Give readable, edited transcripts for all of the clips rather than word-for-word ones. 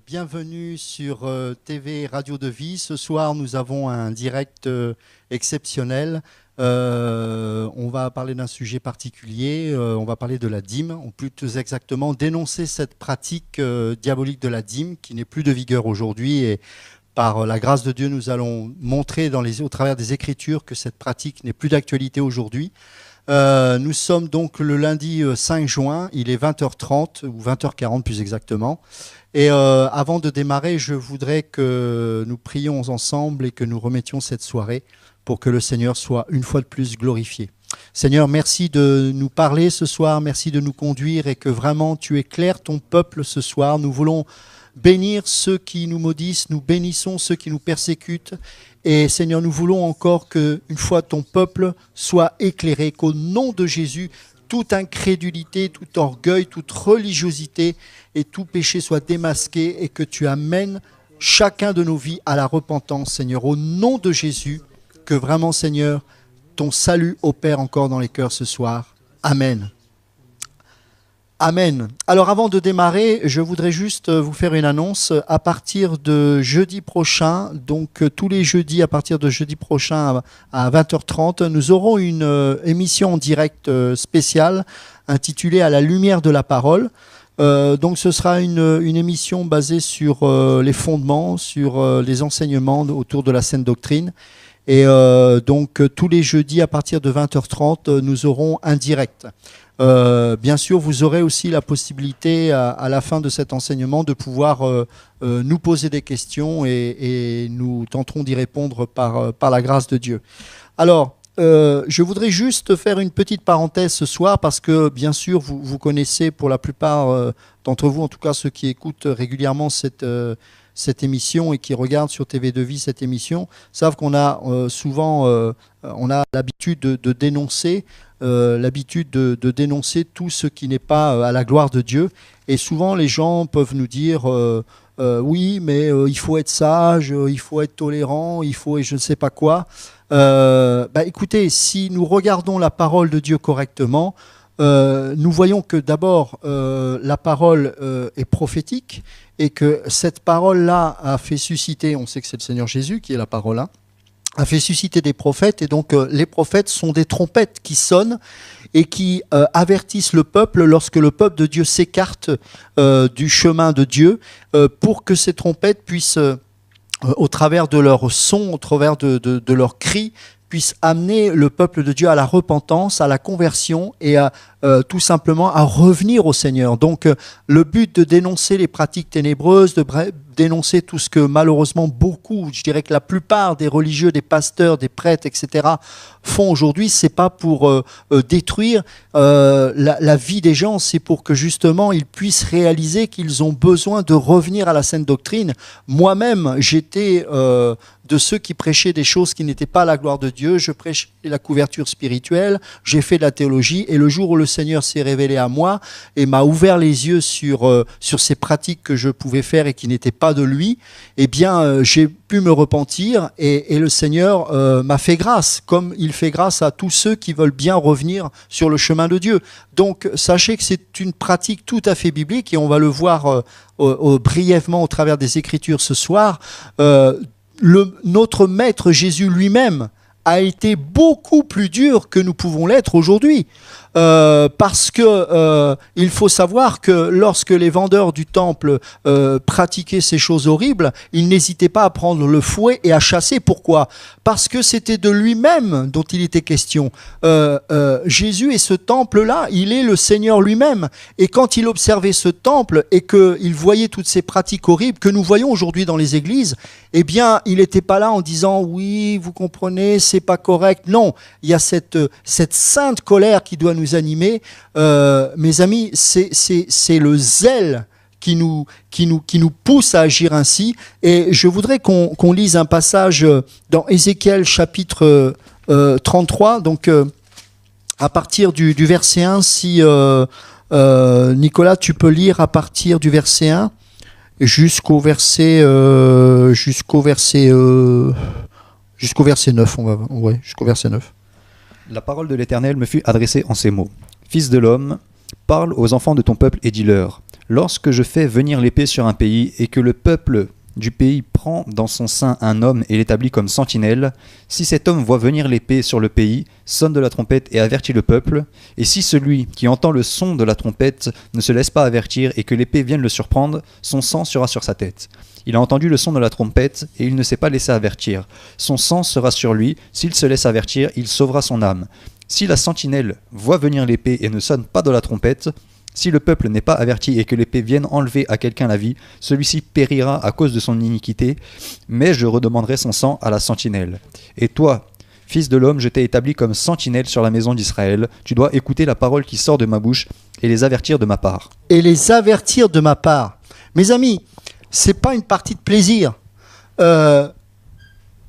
Bienvenue sur TV Radio de Vie. Ce soir, nous avons un direct exceptionnel. On va parler d'un sujet particulier. On va parler de la dîme, ou plus exactement dénoncer cette pratique diabolique de la dîme qui n'est plus de vigueur aujourd'hui. Et par la grâce de Dieu, nous allons montrer au travers des Écritures que cette pratique n'est plus d'actualité aujourd'hui. Nous sommes donc le lundi 5 juin, il est 20h30 ou 20h40 plus exactement. Et avant de démarrer, je voudrais que nous prions ensemble et que nous remettions cette soirée pour que le Seigneur soit une fois de plus glorifié. Seigneur, merci de nous parler ce soir, merci de nous conduire et que vraiment tu éclaires ton peuple ce soir. Nous voulons bénir ceux qui nous maudissent, nous bénissons ceux qui nous persécutent. Et Seigneur, nous voulons encore qu'une fois ton peuple soit éclairé, qu'au nom de Jésus, toute incrédulité, tout orgueil, toute religiosité et tout péché soit démasqué et que tu amènes chacun de nos vies à la repentance, Seigneur. Au nom de Jésus, que vraiment, Seigneur, ton salut opère encore dans les cœurs ce soir. Amen. Amen. Alors avant de démarrer, je voudrais juste vous faire une annonce. À partir de jeudi prochain, donc tous les jeudis à partir de jeudi prochain à 20h30, nous aurons une émission en direct spéciale intitulée « À la lumière de la parole ». Donc ce sera une émission basée sur les fondements, sur les enseignements autour de la saine doctrine. Et donc tous les jeudis à partir de 20h30, nous aurons un direct. Bien sûr, vous aurez aussi la possibilité à la fin de cet enseignement de pouvoir nous poser des questions et nous tenterons d'y répondre par la grâce de Dieu. Alors, je voudrais juste faire une petite parenthèse ce soir parce que bien sûr, vous connaissez pour la plupart d'entre vous, en tout cas ceux qui écoutent régulièrement cette émission et qui regardent sur TV de Vie cette émission, savent qu'on a souvent on a l'habitude de dénoncer tout ce qui n'est pas à la gloire de Dieu. Et souvent, les gens peuvent nous dire oui, mais il faut être sage, il faut être tolérant, il faut et je ne sais pas quoi. Écoutez, si nous regardons la parole de Dieu correctement, nous voyons que d'abord, la parole est prophétique et que cette parole-là a fait susciter, on sait que c'est le Seigneur Jésus qui est la parole, a fait susciter des prophètes, et donc les prophètes sont des trompettes qui sonnent et qui avertissent le peuple lorsque le peuple de Dieu s'écarte du chemin de Dieu, pour que ces trompettes puissent, au travers de leur son, au travers de leurs cris, puissent amener le peuple de Dieu à la repentance, à la conversion et tout simplement à revenir au Seigneur. Donc le but de dénoncer les pratiques ténébreuses, de dénoncer tout ce que malheureusement beaucoup, je dirais que la plupart des religieux, des pasteurs, des prêtres, etc. font aujourd'hui, c'est pas pour détruire la vie des gens, c'est pour que justement ils puissent réaliser qu'ils ont besoin de revenir à la saine doctrine. Moi-même, j'étais de ceux qui prêchaient des choses qui n'étaient pas à la gloire de Dieu. Je prêchais la couverture spirituelle, j'ai fait de la théologie, et le jour où le Seigneur s'est révélé à moi et m'a ouvert les yeux sur ces pratiques que je pouvais faire et qui n'étaient pas de lui, eh bien j'ai pu me repentir et le Seigneur m'a fait grâce, comme il fait grâce à tous ceux qui veulent bien revenir sur le chemin de Dieu. Donc sachez que c'est une pratique tout à fait biblique et on va le voir brièvement au travers des Écritures ce soir. Notre Maître Jésus lui-même a été beaucoup plus dur que nous pouvons l'être aujourd'hui. Parce que il faut savoir que lorsque les vendeurs du temple pratiquaient ces choses horribles, ils n'hésitaient pas à prendre le fouet et à chasser. Pourquoi ? Parce que c'était de lui-même dont il était question. Jésus et ce temple-là, il est le Seigneur lui-même. Et quand il observait ce temple et qu'il voyait toutes ces pratiques horribles que nous voyons aujourd'hui dans les églises, eh bien, il n'était pas là en disant « oui, vous comprenez, c'est pas correct ». Non, il y a cette sainte colère qui doit nous animer. Mes amis, c'est le zèle qui nous pousse à agir ainsi. Et je voudrais qu'on lise un passage dans Ézéchiel chapitre 33, donc à partir du verset 1, si Nicolas, tu peux lire à partir du verset 1 jusqu'au verset 9, jusqu'au verset 9. La parole de l'Éternel me fut adressée en ces mots. Fils de l'homme, Parle aux enfants de ton peuple et dis-leur, lorsque je fais venir l'épée sur un pays et que le peuple du pays prend dans son sein un homme et l'établit comme sentinelle, si cet homme voit venir l'épée sur le pays, sonne de la trompette et avertit le peuple, et si celui qui entend le son de la trompette ne se laisse pas avertir et que l'épée vienne le surprendre, son sang sera sur sa tête. Il a entendu le son de la trompette et il ne s'est pas laissé avertir. Son sang sera sur lui, s'il se laisse avertir, il sauvera son âme. Si la sentinelle voit venir l'épée et ne sonne pas de la trompette, si le peuple n'est pas averti et que l'épée vienne enlever à quelqu'un la vie, celui-ci périra à cause de son iniquité, mais je redemanderai son sang à la sentinelle. Et toi, fils de l'homme, je t'ai établi comme sentinelle sur la maison d'Israël. Tu dois écouter la parole qui sort de ma bouche et les avertir de ma part. Et les avertir de ma part. Mes amis, c'est pas une partie de plaisir.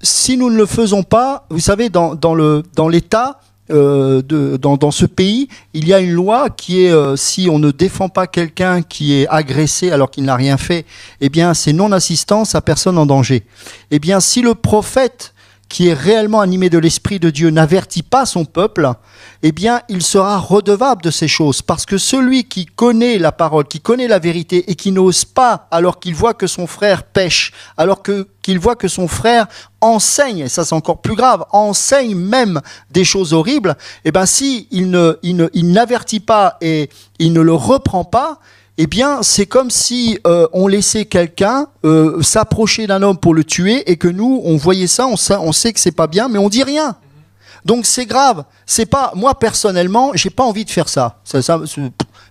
Si nous ne le faisons pas, vous savez, dans l'État, dans ce pays, il y a une loi qui est si on ne défend pas quelqu'un qui est agressé alors qu'il n'a rien fait, eh bien c'est non-assistance à personne en danger. Eh bien si le prophète qui est réellement animé de l'Esprit de Dieu n'avertit pas son peuple, eh bien il sera redevable de ces choses, parce que celui qui connaît la parole, qui connaît la vérité et qui n'ose pas, alors qu'il voit que son frère pêche, qu'il voit que son frère enseigne, et ça c'est encore plus grave, enseigne même des choses horribles, eh bien si il n'avertit pas et il ne le reprend pas, eh bien, c'est comme si on laissait quelqu'un s'approcher d'un homme pour le tuer et que nous, on voyait ça, on sait que c'est pas bien, mais on dit rien. Donc c'est grave. C'est pas moi personnellement, j'ai pas envie de faire ça.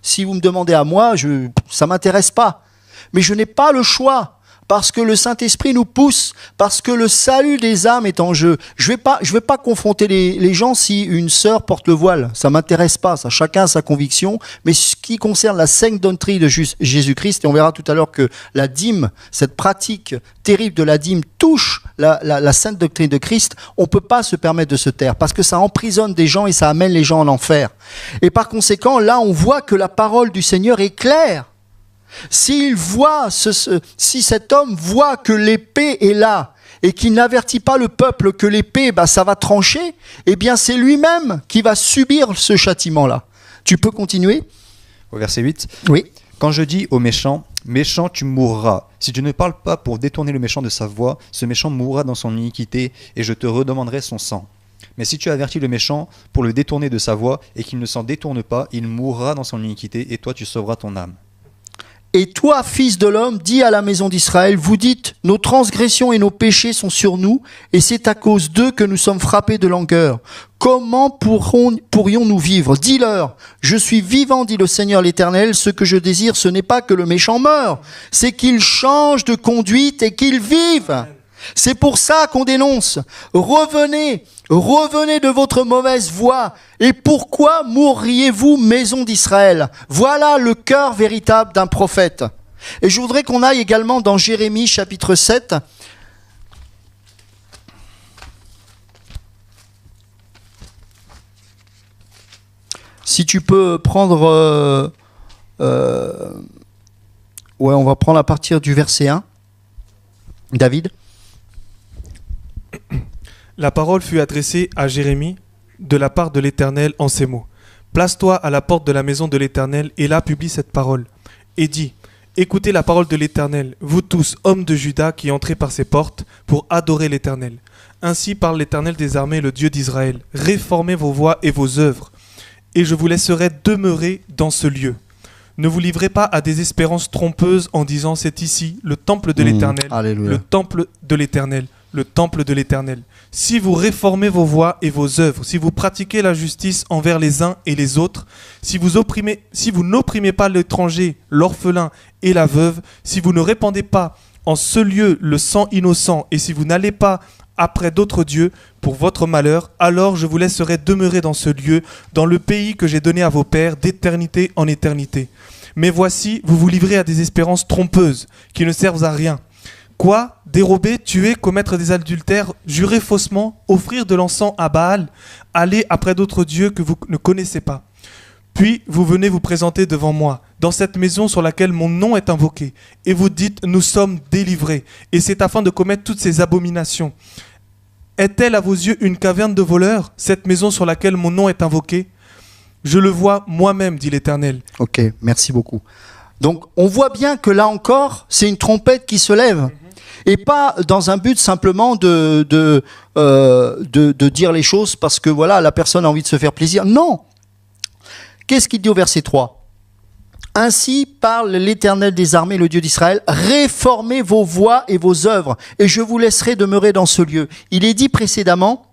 Si vous me demandez à moi, ça m'intéresse pas. Mais je n'ai pas le choix. Parce que le Saint-Esprit nous pousse, parce que le salut des âmes est en jeu. Je vais pas confronter les gens si une sœur porte le voile. Ça m'intéresse pas, ça. Chacun a sa conviction. Mais ce qui concerne la sainte doctrine de Jésus-Christ, et on verra tout à l'heure que la dîme, cette pratique terrible de la dîme touche la sainte doctrine de Christ, on peut pas se permettre de se taire, parce que ça emprisonne des gens et ça amène les gens en enfer. Et par conséquent, là, on voit que la parole du Seigneur est claire. Si cet homme voit que l'épée est là et qu'il n'avertit pas le peuple que l'épée, ça va trancher, eh bien c'est lui-même qui va subir ce châtiment-là. Tu peux continuer ? Au verset 8. Oui. Quand je dis au méchant, méchant, tu mourras. Si tu ne parles pas pour détourner le méchant de sa voie, ce méchant mourra dans son iniquité et je te redemanderai son sang. Mais si tu avertis le méchant pour le détourner de sa voie et qu'il ne s'en détourne pas, il mourra dans son iniquité et toi tu sauveras ton âme. Et toi, fils de l'homme, dis à la maison d'Israël, vous dites, nos transgressions et nos péchés sont sur nous, et c'est à cause d'eux que nous sommes frappés de langueur. Comment pourrions-nous vivre ? Dis-leur, je suis vivant, dit le Seigneur l'Éternel, ce que je désire, ce n'est pas que le méchant meure, c'est qu'il change de conduite et qu'il vive. C'est pour ça qu'on dénonce. Revenez de votre mauvaise voie. Et pourquoi mourriez-vous, maison d'Israël ? Voilà le cœur véritable d'un prophète. Et je voudrais qu'on aille également dans Jérémie chapitre 7. Si tu peux prendre... on va prendre à partir du verset 1. David ? La parole fut adressée à Jérémie de la part de l'Éternel en ces mots. Place-toi à la porte de la maison de l'Éternel et là publie cette parole. Et dis, écoutez la parole de l'Éternel, vous tous, hommes de Juda qui entrez par ces portes pour adorer l'Éternel. Ainsi parle l'Éternel des armées, le Dieu d'Israël. Réformez vos voies et vos œuvres, et je vous laisserai demeurer dans ce lieu. Ne vous livrez pas à des espérances trompeuses en disant c'est ici le temple de l'Éternel, le temple de l'Éternel, le temple de l'Éternel. Si vous réformez vos voies et vos œuvres, si vous pratiquez la justice envers les uns et les autres, si vous n'opprimez pas l'étranger, l'orphelin et la veuve, si vous ne répandez pas en ce lieu le sang innocent et si vous n'allez pas après d'autres dieux pour votre malheur, alors je vous laisserai demeurer dans ce lieu, dans le pays que j'ai donné à vos pères d'éternité en éternité. Mais voici, vous vous livrez à des espérances trompeuses qui ne servent à rien. Quoi ? Dérober, tuer, commettre des adultères, jurer faussement, offrir de l'encens à Baal, aller après d'autres dieux que vous ne connaissez pas. Puis vous venez vous présenter devant moi, dans cette maison sur laquelle mon nom est invoqué, et vous dites, nous sommes délivrés, et c'est afin de commettre toutes ces abominations. Est-elle à vos yeux une caverne de voleurs, cette maison sur laquelle mon nom est invoqué ? Je le vois moi-même, dit l'Éternel. Ok, merci beaucoup. Donc, on voit bien que là encore, c'est une trompette qui se lève. Et pas dans un but simplement de dire les choses parce que voilà, la personne a envie de se faire plaisir. Non. Qu'est-ce qu'il dit au verset 3 ? Ainsi parle l'Éternel des armées, le Dieu d'Israël, réformez vos voies et vos œuvres, et je vous laisserai demeurer dans ce lieu. Il est dit précédemment,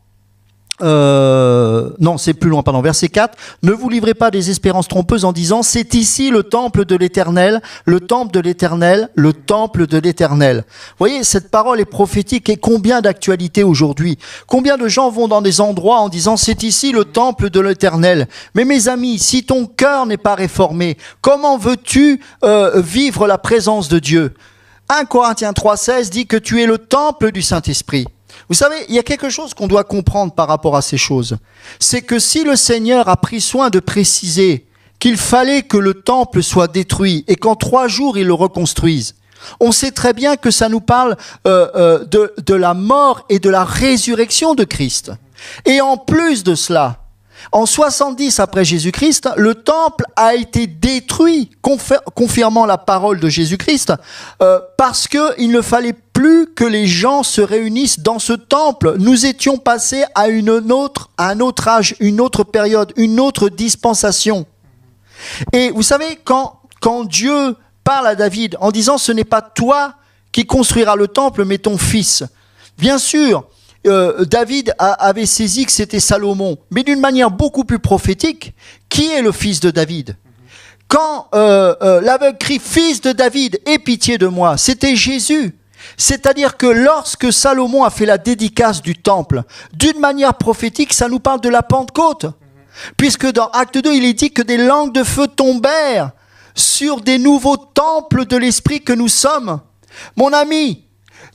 non, c'est plus loin, pardon, verset 4, ne vous livrez pas des espérances trompeuses en disant, c'est ici le temple de l'Éternel, le temple de l'Éternel, le temple de l'Éternel. Vous voyez, cette parole est prophétique et combien d'actualité aujourd'hui. Combien de gens vont dans des endroits en disant, c'est ici le temple de l'Éternel. Mais mes amis, si ton cœur n'est pas réformé, comment veux-tu vivre la présence de Dieu ? 1 Corinthiens 3,16 dit que tu es le temple du Saint-Esprit. Vous savez, il y a quelque chose qu'on doit comprendre par rapport à ces choses. C'est que si le Seigneur a pris soin de préciser qu'il fallait que le temple soit détruit et qu'en 3 jours il le reconstruise, on sait très bien que ça nous parle de la mort et de la résurrection de Christ. Et en plus de cela, en 70 après Jésus-Christ, le temple a été détruit, confirmant la parole de Jésus-Christ, parce qu'il ne fallait plus que les gens se réunissent dans ce temple. Nous étions passés à un autre âge, une autre période, une autre dispensation. Et vous savez, quand Dieu parle à David en disant « ce n'est pas toi qui construiras le temple, mais ton fils », bien sûr, David avait saisi que c'était Salomon, mais d'une manière beaucoup plus prophétique. Qui est le fils de David ? Quand l'aveugle crie « Fils de David, aie pitié de moi », c'était Jésus. C'est-à-dire que lorsque Salomon a fait la dédicace du temple, d'une manière prophétique, ça nous parle de la Pentecôte. Puisque dans Acte 2, il est dit que des langues de feu tombèrent sur des nouveaux temples de l'Esprit que nous sommes. Mon ami,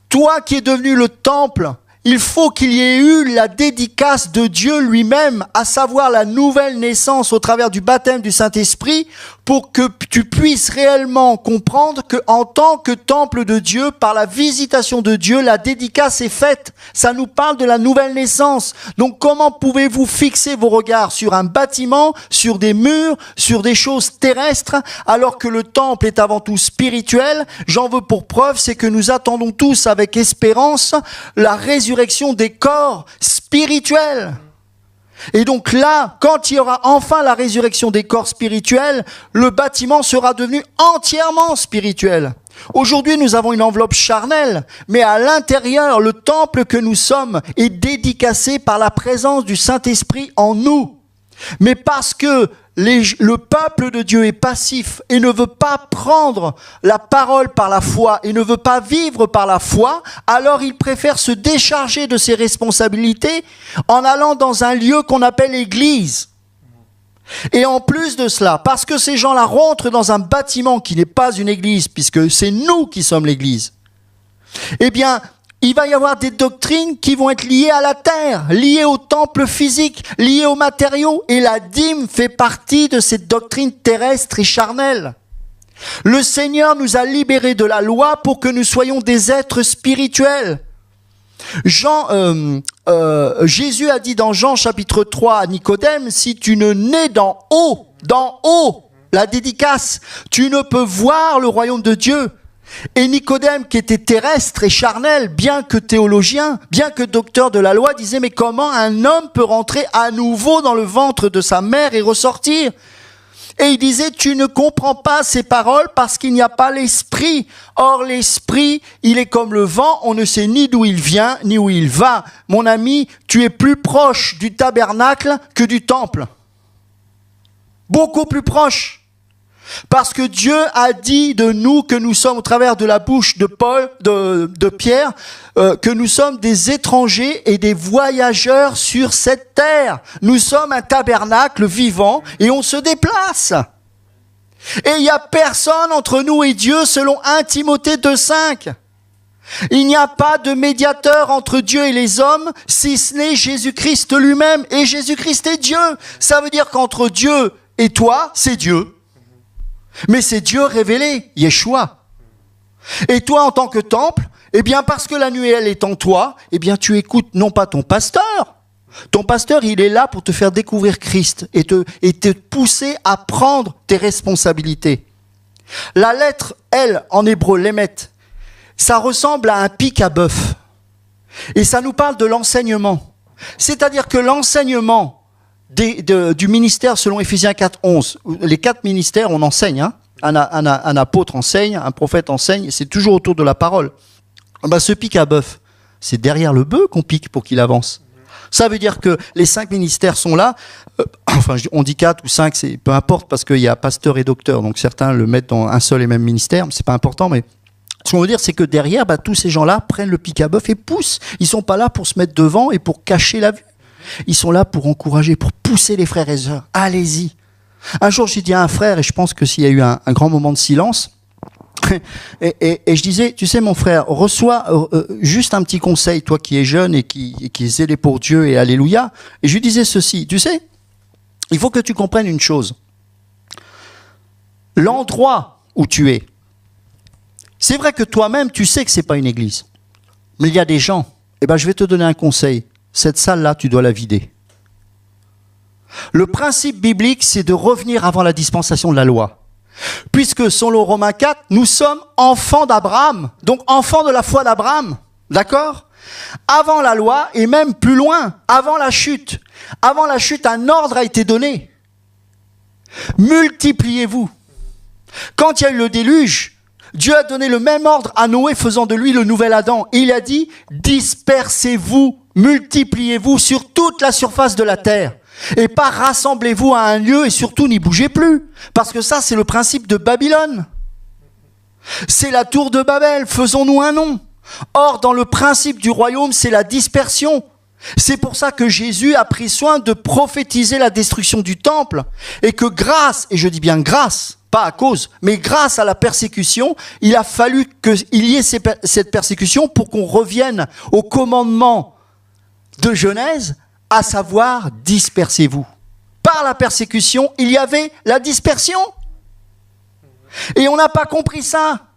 toi qui es devenu le temple, il faut qu'il y ait eu la dédicace de Dieu lui-même, à savoir la nouvelle naissance au travers du baptême du Saint-Esprit, pour que tu puisses réellement comprendre qu'en tant que temple de Dieu, par la visitation de Dieu, la dédicace est faite. Ça nous parle de la nouvelle naissance. Donc comment pouvez-vous fixer vos regards sur un bâtiment, sur des murs, sur des choses terrestres, alors que le temple est avant tout spirituel ? J'en veux pour preuve, c'est que nous attendons tous avec espérance la résurrection des corps spirituels. Et donc là, quand il y aura enfin la résurrection des corps spirituels, le bâtiment sera devenu entièrement spirituel. Aujourd'hui, nous avons une enveloppe charnelle, mais à l'intérieur, le temple que nous sommes est dédicacé par la présence du Saint-Esprit en nous. Mais parce que le peuple de Dieu est passif et ne veut pas prendre la parole par la foi et ne veut pas vivre par la foi, alors il préfère se décharger de ses responsabilités en allant dans un lieu qu'on appelle l'église. Et en plus de cela, parce que ces gens-là rentrent dans un bâtiment qui n'est pas une église, puisque c'est nous qui sommes l'église, eh bien, il va y avoir des doctrines qui vont être liées à la terre, liées au temple physique, liées aux matériaux. Et la dîme fait partie de cette doctrine terrestre et charnelle. Le Seigneur nous a libérés de la loi pour que nous soyons des êtres spirituels. Jésus a dit dans Jean chapitre 3 à Nicodème, si tu ne nais d'en haut, la dédicace, tu ne peux voir le royaume de Dieu. Et Nicodème, qui était terrestre et charnel, bien que théologien, bien que docteur de la loi, disait, mais comment un homme peut rentrer à nouveau dans le ventre de sa mère et ressortir ? Et il disait, tu ne comprends pas ces paroles parce qu'il n'y a pas l'esprit. Or, l'esprit, il est comme le vent, on ne sait ni d'où il vient, ni où il va. Mon ami, tu es plus proche du tabernacle que du temple. Beaucoup plus proche. Parce que Dieu a dit de nous que nous sommes, au travers de la bouche de Pierre, que nous sommes des étrangers et des voyageurs sur cette terre. Nous sommes un tabernacle vivant et on se déplace. Et il n'y a personne entre nous et Dieu selon 1 Timothée 2,5. Il n'y a pas de médiateur entre Dieu et les hommes, si ce n'est Jésus-Christ lui-même. Et Jésus-Christ est Dieu. Ça veut dire qu'entre Dieu et toi, c'est Dieu. Mais c'est Dieu révélé, Yeshua. Et toi, en tant que temple, eh bien, parce que la nuée, elle est en toi, eh bien, tu écoutes non pas ton pasteur, Ton pasteur, il est là pour te faire découvrir Christ et te pousser à prendre tes responsabilités. La lettre L en hébreu, l'émet, ça ressemble à un pic à bœuf. Et ça nous parle de l'enseignement. C'est-à-dire que l'enseignement du ministère selon Éphésiens 4:11, les 4 ministères, on enseigne, hein. Un apôtre enseigne, un prophète enseigne, c'est toujours autour de la parole. Ben, ce pic à bœuf, c'est derrière le bœuf qu'on pique pour qu'il avance. Ça veut dire que les 5 ministères sont là. Enfin, on dit 4 ou 5, c'est peu importe, parce qu'il y a pasteur et docteur, donc certains le mettent dans un seul et même ministère, mais c'est pas important, mais ce qu'on veut dire, c'est que derrière, bah, tous ces gens-là prennent le pic à bœuf et poussent. Ils sont pas là pour se mettre devant et pour cacher la vue. Ils sont là pour encourager, pour pousser les frères et sœurs. Allez-y. Un jour, j'ai dit à un frère, et je pense que s'il y a eu un grand moment de silence, et je disais, tu sais mon frère, reçois juste un petit conseil, toi qui es jeune et qui est zélé pour Dieu et alléluia. Et je lui disais ceci, tu sais, il faut que tu comprennes une chose. L'endroit où tu es, c'est vrai que toi-même, tu sais que c'est pas une église. Mais il y a des gens, eh ben je vais te donner un conseil. Cette salle-là, tu dois la vider. Le principe biblique, c'est de revenir avant la dispensation de la loi. Puisque, selon Romains 4, nous sommes enfants d'Abraham, donc enfants de la foi d'Abraham, d'accord ? Avant la loi, et même plus loin, avant la chute, un ordre a été donné. Multipliez-vous. Quand il y a eu le déluge, Dieu a donné le même ordre à Noé, faisant de lui le nouvel Adam. Et il a dit, dispersez-vous, multipliez-vous sur toute la surface de la terre. Et pas rassemblez-vous à un lieu et surtout n'y bougez plus. Parce que ça, c'est le principe de Babylone. C'est la tour de Babel, faisons-nous un nom. Or, dans le principe du royaume, c'est la dispersion. C'est pour ça que Jésus a pris soin de prophétiser la destruction du temple. Et que grâce, et je dis bien grâce, pas à cause, mais grâce à la persécution, il a fallu qu'il y ait cette persécution pour qu'on revienne au commandement de Genèse, à savoir, dispersez-vous. Par la persécution, il y avait la dispersion. Et on n'a pas compris ça.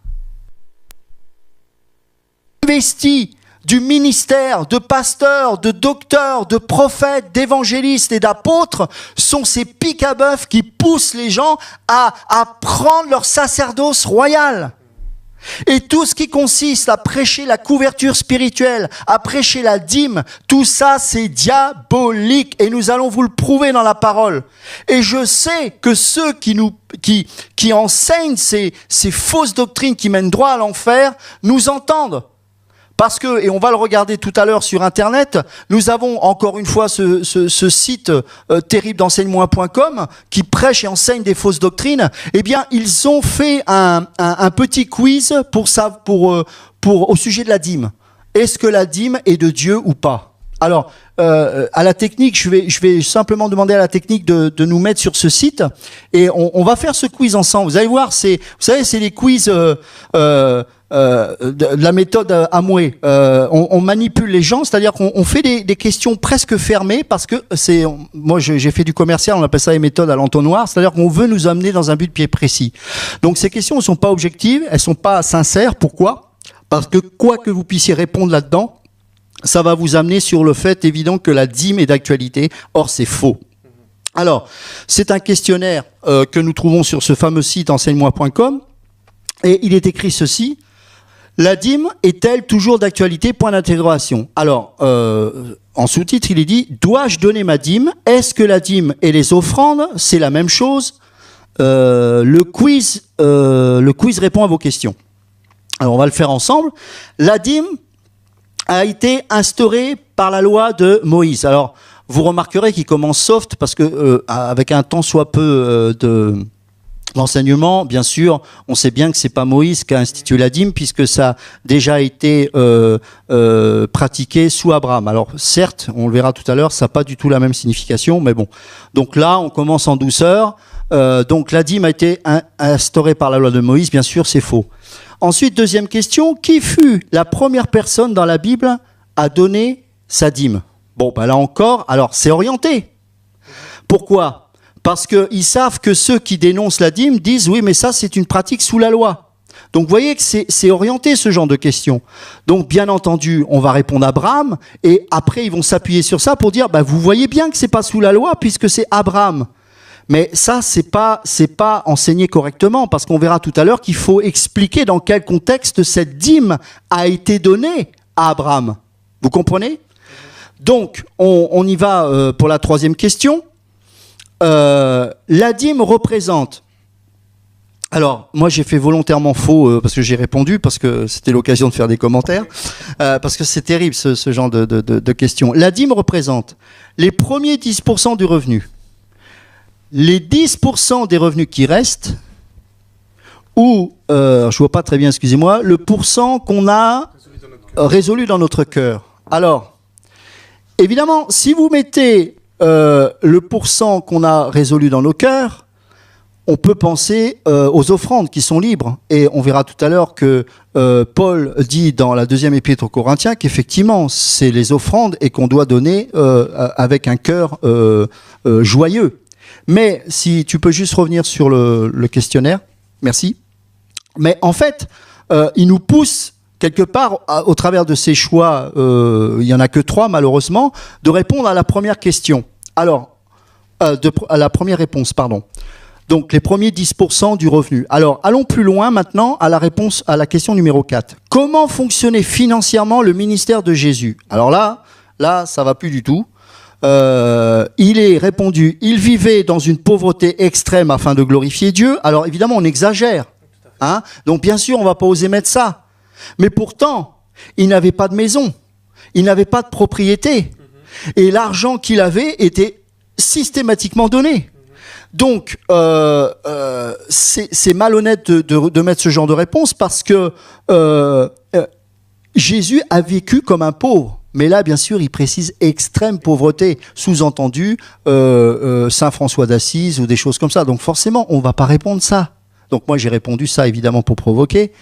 Investi du ministère de pasteurs, de docteurs, de prophètes, d'évangélistes et d'apôtres sont ces pics à bœuf qui poussent les gens à prendre leur sacerdoce royal. Et tout ce qui consiste à prêcher la couverture spirituelle, à prêcher la dîme, tout ça c'est diabolique et nous allons vous le prouver dans la parole. Et je sais que ceux qui enseignent ces fausses doctrines qui mènent droit à l'enfer nous entendent. Parce que, et on va le regarder tout à l'heure sur Internet, nous avons encore une fois ce site terrible d'enseignement.com qui prêche et enseigne des fausses doctrines. Eh bien, ils ont fait un petit quiz au sujet de la dîme. Est-ce que la dîme est de Dieu ou pas ? Alors, à la technique, je vais simplement demander à la technique de nous mettre sur ce site et on va faire ce quiz ensemble. Vous allez voir, vous savez, c'est les quiz de la méthode Amway. On manipule les gens, c'est-à-dire qu'on fait des questions presque fermées parce que moi j'ai fait du commercial, on appelle ça les méthodes à l'entonnoir, c'est-à-dire qu'on veut nous amener dans un but bien précis. Donc ces questions ne sont pas objectives, elles sont pas sincères. Pourquoi ? Parce que quoi que vous puissiez répondre là-dedans, ça va vous amener sur le fait évident que la dîme est d'actualité. Or, c'est faux. Alors, c'est un questionnaire que nous trouvons sur ce fameux site enseignement.com et il est écrit ceci. La dîme est-elle toujours d'actualité ? Point d'interrogation. Alors, en sous-titre, il est dit « Dois-je donner ma dîme ? Est-ce que la dîme et les offrandes, c'est la même chose ?» Le quiz répond à vos questions. Alors, on va le faire ensemble. La dîme a été instaurée par la loi de Moïse. Alors, vous remarquerez qu'il commence soft parce que avec un tant soit peu l'enseignement, bien sûr, on sait bien que c'est pas Moïse qui a institué la dîme puisque ça a déjà été pratiqué sous Abraham. Alors certes, on le verra tout à l'heure, ça n'a pas du tout la même signification, mais bon. Donc là, on commence en douceur. Donc la dîme a été instaurée par la loi de Moïse, bien sûr, c'est faux. Ensuite, deuxième question, qui fut la première personne dans la Bible à donner sa dîme ? Bon, là encore, alors c'est orienté. Pourquoi ? Parce qu'ils savent que ceux qui dénoncent la dîme disent « Oui, mais ça, c'est une pratique sous la loi ». Donc vous voyez que c'est orienté ce genre de questions. Donc bien entendu, on va répondre Abraham, et après ils vont s'appuyer sur ça pour dire, bah, vous voyez bien que c'est pas sous la loi puisque c'est Abraham. Mais ça, c'est pas enseigné correctement, parce qu'on verra tout à l'heure qu'il faut expliquer dans quel contexte cette dîme a été donnée à Abraham. Vous comprenez? Donc, on y va pour la troisième question. La dîme représente... Alors, moi j'ai fait volontairement faux parce que j'ai répondu, parce que c'était l'occasion de faire des commentaires, parce que c'est terrible ce genre de questions. La dîme représente les premiers 10% du revenu, les 10% des revenus qui restent, ou, je vois pas très bien, excusez-moi, le pourcent qu'on a résolu dans notre cœur. Alors, évidemment, si vous mettez le pourcent qu'on a résolu dans nos cœurs, on peut penser aux offrandes qui sont libres. Et on verra tout à l'heure que Paul dit dans la deuxième épître aux Corinthiens qu'effectivement, c'est les offrandes et qu'on doit donner avec un cœur joyeux. Mais si tu peux juste revenir sur le questionnaire, merci. Mais en fait, il nous pousse quelque part, au travers de ces choix, il n'y en a que 3 malheureusement, de répondre à la première question. Alors, à la première réponse, pardon. Donc, les premiers 10% du revenu. Alors, allons plus loin maintenant à la réponse à la question numéro 4. Comment fonctionnait financièrement le ministère de Jésus? Alors là, ça va plus du tout. Il est répondu, il vivait dans une pauvreté extrême afin de glorifier Dieu. Alors, évidemment, on exagère. Hein? Donc, bien sûr, on va pas oser mettre ça. Mais pourtant, il n'avait pas de maison. Il n'avait pas de propriété. Et l'argent qu'il avait était systématiquement donné. Donc, c'est malhonnête de mettre ce genre de réponse, parce que Jésus a vécu comme un pauvre. Mais là, bien sûr, il précise extrême pauvreté, sous-entendu Saint François d'Assise ou des choses comme ça. Donc forcément, on ne va pas répondre ça. Donc moi, j'ai répondu ça, évidemment, pour provoquer.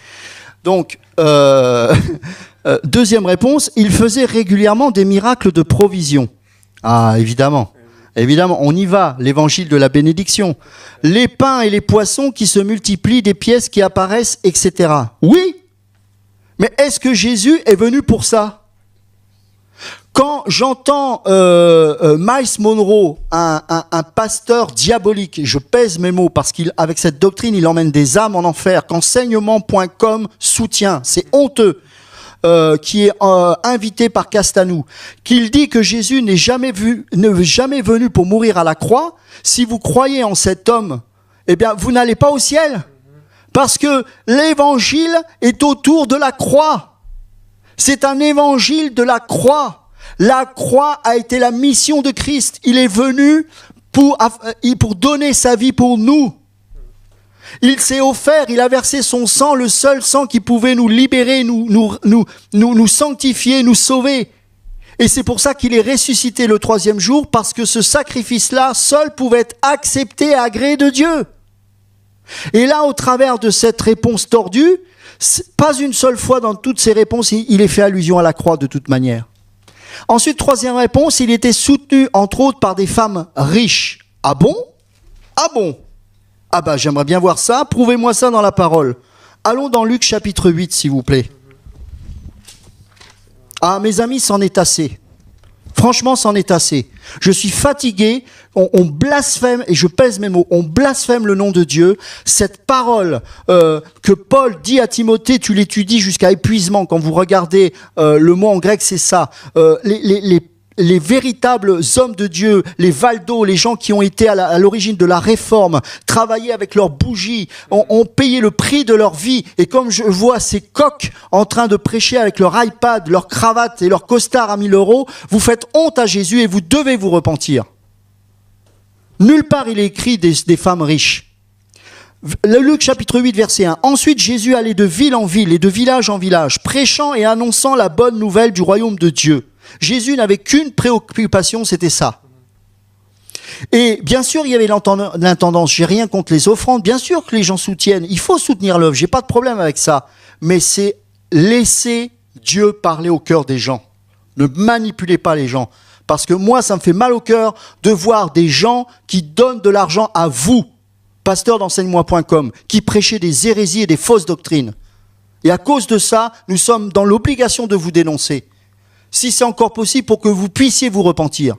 Donc, deuxième réponse, il faisait régulièrement des miracles de provision. Ah, évidemment. Évidemment, on y va, l'évangile de la bénédiction. Les pains et les poissons qui se multiplient, des pièces qui apparaissent, etc. Oui, mais est-ce que Jésus est venu pour ça? Quand j'entends Miles Monroe, un pasteur diabolique, je pèse mes mots parce qu'avec cette doctrine, il emmène des âmes en enfer, qu'enseignement.com soutient, c'est honteux. Qui est invité par Castanou, qu'il dit que Jésus n'est jamais venu pour mourir à la croix. Si vous croyez en cet homme, eh bien, vous n'allez pas au ciel. Parce que l'évangile est autour de la croix. C'est un évangile de la croix. La croix a été la mission de Christ. Il est venu pour donner sa vie pour nous. Il s'est offert, il a versé son sang, le seul sang qui pouvait nous libérer, nous sanctifier, nous sauver. Et c'est pour ça qu'il est ressuscité le 3e jour, parce que ce sacrifice-là seul pouvait être accepté et agréé de Dieu. Et là, au travers de cette réponse tordue, pas une seule fois dans toutes ces réponses, il est fait allusion à la croix de toute manière. Ensuite, 3e réponse, il était soutenu entre autres par des femmes riches. Ah bon? Ah bon? Ah bah j'aimerais bien voir ça, prouvez-moi ça dans la parole. Allons dans Luc chapitre 8 s'il vous plaît. Ah mes amis, c'en est assez. Franchement, c'en est assez. Je suis fatigué, on blasphème, et je pèse mes mots, on blasphème le nom de Dieu. Cette parole que Paul dit à Timothée, tu l'étudies jusqu'à épuisement. Quand vous regardez le mot en grec, c'est ça. Les véritables hommes de Dieu, les Valdo, les gens qui ont été à l'origine de la réforme, travaillé avec leurs bougies, ont payé le prix de leur vie. Et comme je vois ces coqs en train de prêcher avec leur iPad, leur cravate et leur costard à 1000 €, vous faites honte à Jésus et vous devez vous repentir. Nulle part il est écrit des femmes riches. Le Luc chapitre 8 verset 1. Ensuite Jésus allait de ville en ville et de village en village, prêchant et annonçant la bonne nouvelle du royaume de Dieu. Jésus n'avait qu'une préoccupation, c'était ça. Et bien sûr, il y avait l'intendance. J'ai rien contre les offrandes. Bien sûr que les gens soutiennent. Il faut soutenir l'œuvre. J'ai pas de problème avec ça. Mais c'est laisser Dieu parler au cœur des gens. Ne manipulez pas les gens. Parce que moi, ça me fait mal au cœur de voir des gens qui donnent de l'argent à vous. pasteur d'enseigne-moi.com, qui prêchait des hérésies et des fausses doctrines. Et à cause de ça, nous sommes dans l'obligation de vous dénoncer, si c'est encore possible, pour que vous puissiez vous repentir.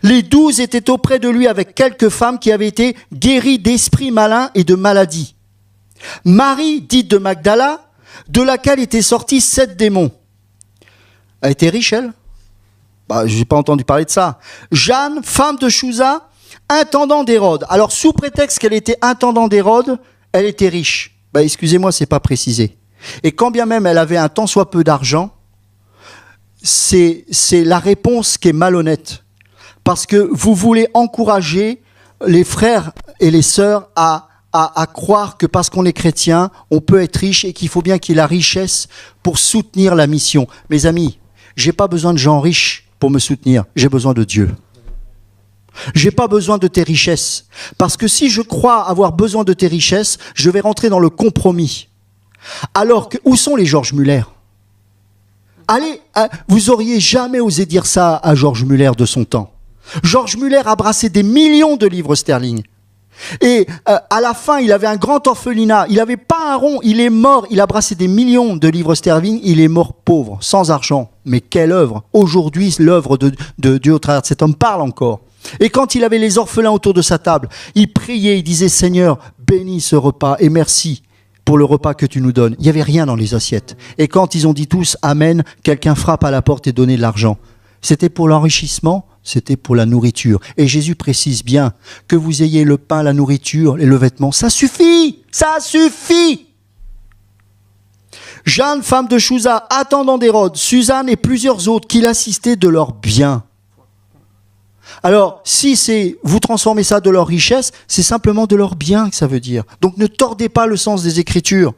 Les 12 étaient auprès de lui avec quelques femmes qui avaient été guéries d'esprits malins et de maladies. Marie, dite de Magdala, de laquelle étaient sortis 7 démons. Elle était riche, elle ? Je n'ai pas entendu parler de ça. Jeanne, femme de Chouza, intendant d'Hérode. Alors, sous prétexte qu'elle était intendant d'Hérode, elle était riche. Excusez-moi, c'est pas précisé. Et quand bien même elle avait un tant soit peu d'argent, c'est la réponse qui est malhonnête. Parce que vous voulez encourager les frères et les sœurs à croire que parce qu'on est chrétien, on peut être riche et qu'il faut bien qu'il y ait la richesse pour soutenir la mission. Mes amis, j'ai pas besoin de gens riches pour me soutenir, j'ai besoin de Dieu. J'ai pas besoin de tes richesses. Parce que si je crois avoir besoin de tes richesses, je vais rentrer dans le compromis. Alors que, où sont les Georges Muller ? Allez, vous auriez jamais osé dire ça à Georges Muller de son temps. Georges Muller a brassé des millions de livres sterling. Et à la fin, il avait un grand orphelinat. Il n'avait pas un rond. Il est mort. Il a brassé des millions de livres sterling. Il est mort pauvre, sans argent. Mais quelle œuvre! Aujourd'hui, l'œuvre de Dieu au travers de cet homme parle encore. Et quand il avait les orphelins autour de sa table, il priait, il disait « Seigneur, bénis ce repas et merci pour le repas que tu nous donnes. » Il n'y avait rien dans les assiettes. Et quand ils ont dit tous « Amen », quelqu'un frappe à la porte et donnait de l'argent. C'était pour l'enrichissement, c'était pour la nourriture. Et Jésus précise bien que vous ayez le pain, la nourriture et le vêtement. Ça suffit! Ça suffit! Jeanne, femme de Chouza, attendant d'Hérode, Suzanne et plusieurs autres qui l'assistaient de leurs biens. Alors, si vous transformez ça de leur richesse, c'est simplement de leur bien que ça veut dire. Donc ne tordez pas le sens des Écritures.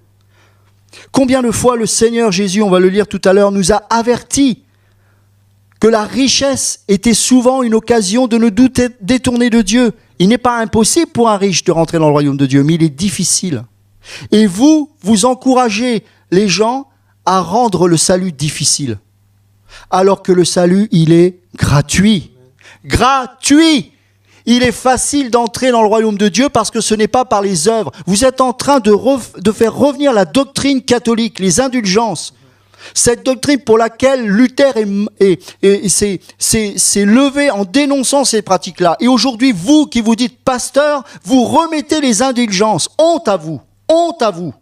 Combien de fois le Seigneur Jésus, on va le lire tout à l'heure, nous a avertis que la richesse était souvent une occasion de nous détourner de Dieu. Il n'est pas impossible pour un riche de rentrer dans le royaume de Dieu, mais il est difficile. Et vous encouragez les gens à rendre le salut difficile. Alors que le salut, il est gratuit. Gratuit! Il est facile d'entrer dans le royaume de Dieu parce que ce n'est pas par les œuvres. Vous êtes en train de faire revenir la doctrine catholique, les indulgences. Cette doctrine pour laquelle Luther s'est levé en dénonçant ces pratiques-là. Et aujourd'hui, vous qui vous dites pasteur, vous remettez les indulgences. Honte à vous! Honte à vous!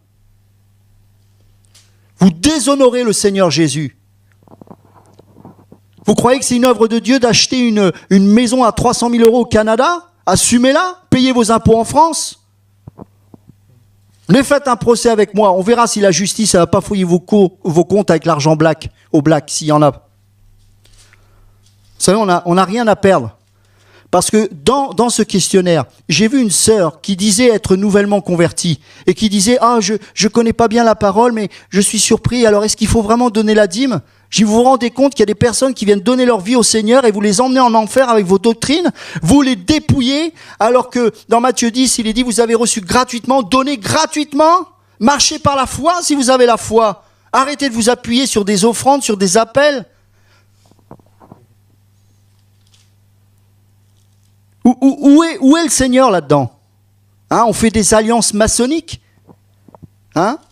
Vous déshonorez le Seigneur Jésus. Vous croyez que c'est une œuvre de Dieu d'acheter une maison à 300 000 € au Canada? Assumez-la, payez vos impôts en France. Mais faites un procès avec moi, on verra si la justice ne va pas fouiller vos comptes avec l'argent au black, s'il y en a. Vous savez, on n'a rien à perdre. Parce que dans ce questionnaire, j'ai vu une sœur qui disait être nouvellement convertie et qui disait « Ah, je connais pas bien la parole, mais je suis surpris, alors est-ce qu'il faut vraiment donner la dîme ?» Vous vous rendez compte qu'il y a des personnes qui viennent donner leur vie au Seigneur et vous les emmenez en enfer avec vos doctrines, vous les dépouillez, alors que dans Matthieu 10, il est dit, vous avez reçu gratuitement, donnez gratuitement, marchez par la foi si vous avez la foi. Arrêtez de vous appuyer sur des offrandes, sur des appels. Où est le Seigneur là-dedans? On fait des alliances maçonniques.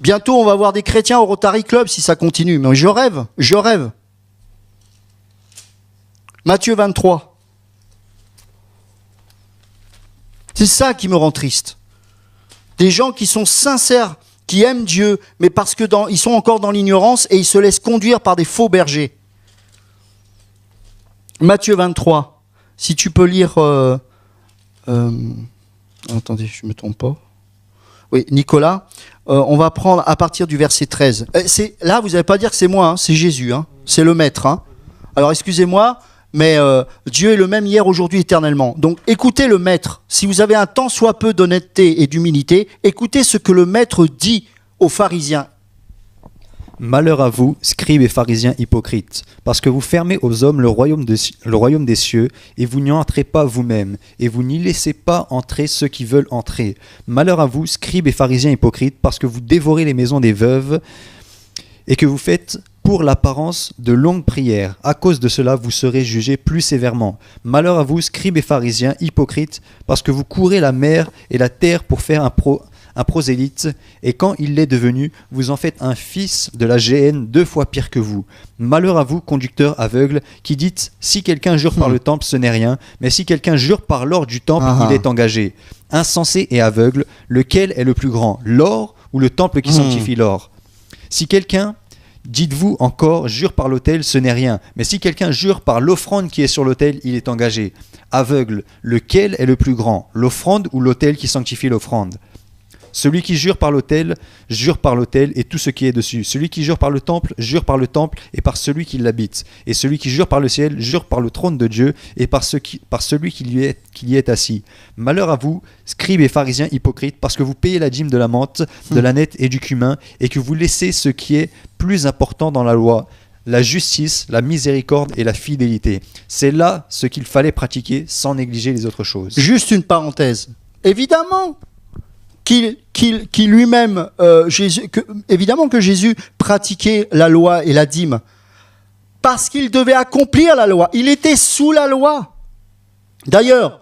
Bientôt, on va voir des chrétiens au Rotary Club si ça continue. Mais je rêve. Matthieu 23. C'est ça qui me rend triste. Des gens qui sont sincères, qui aiment Dieu, mais parce que ils sont encore dans l'ignorance et ils se laissent conduire par des faux bergers. Matthieu 23. Si tu peux lire... attendez, je ne me trompe pas. Oui, Nicolas, on va prendre à partir du verset 13. Là, vous n'allez pas dire que c'est moi, c'est Jésus, c'est le maître. Alors, excusez-moi, mais Dieu est le même hier, aujourd'hui, éternellement. Donc, écoutez le maître. Si vous avez un tant soit peu d'honnêteté et d'humilité, écoutez ce que le maître dit aux pharisiens. Malheur à vous, scribes et pharisiens hypocrites, parce que vous fermez aux hommes le royaume des cieux, et vous n'y entrez pas vous-même, et vous n'y laissez pas entrer ceux qui veulent entrer. Malheur à vous, scribes et pharisiens hypocrites, parce que vous dévorez les maisons des veuves, et que vous faites pour l'apparence de longues prières. À cause de cela, vous serez jugés plus sévèrement. Malheur à vous, scribes et pharisiens, hypocrites, parce que vous courez la mer et la terre pour faire un prosélyte, et quand il l'est devenu, vous en faites un fils de la géhenne 2 fois pire que vous. Malheur à vous, conducteurs aveugles, qui dites, si quelqu'un jure par le temple, ce n'est rien, mais si quelqu'un jure par l'or du temple, il est engagé. Insensé et aveugle, lequel est le plus grand, l'or ou le temple qui sanctifie l'or? Si quelqu'un, dites-vous encore, jure par l'autel, ce n'est rien. Mais si quelqu'un jure par l'offrande qui est sur l'autel, il est engagé. Aveugle, lequel est le plus grand, l'offrande ou l'autel qui sanctifie l'offrande? Celui qui jure par l'autel et tout ce qui est dessus. Celui qui jure par le temple et par celui qui l'habite. Et celui qui jure par le ciel, jure par le trône de Dieu et par celui qui y est assis. Malheur à vous, scribes et pharisiens hypocrites, parce que vous payez la dîme de la menthe, de la nette et du cumin, et que vous laissez ce qui est plus important dans la loi, la justice, la miséricorde et la fidélité. C'est là ce qu'il fallait pratiquer sans négliger les autres choses. Juste une parenthèse. Évidemment qu'il lui-même, évidemment que Jésus pratiquait la loi et la dîme, parce qu'il devait accomplir la loi. Il était sous la loi. D'ailleurs,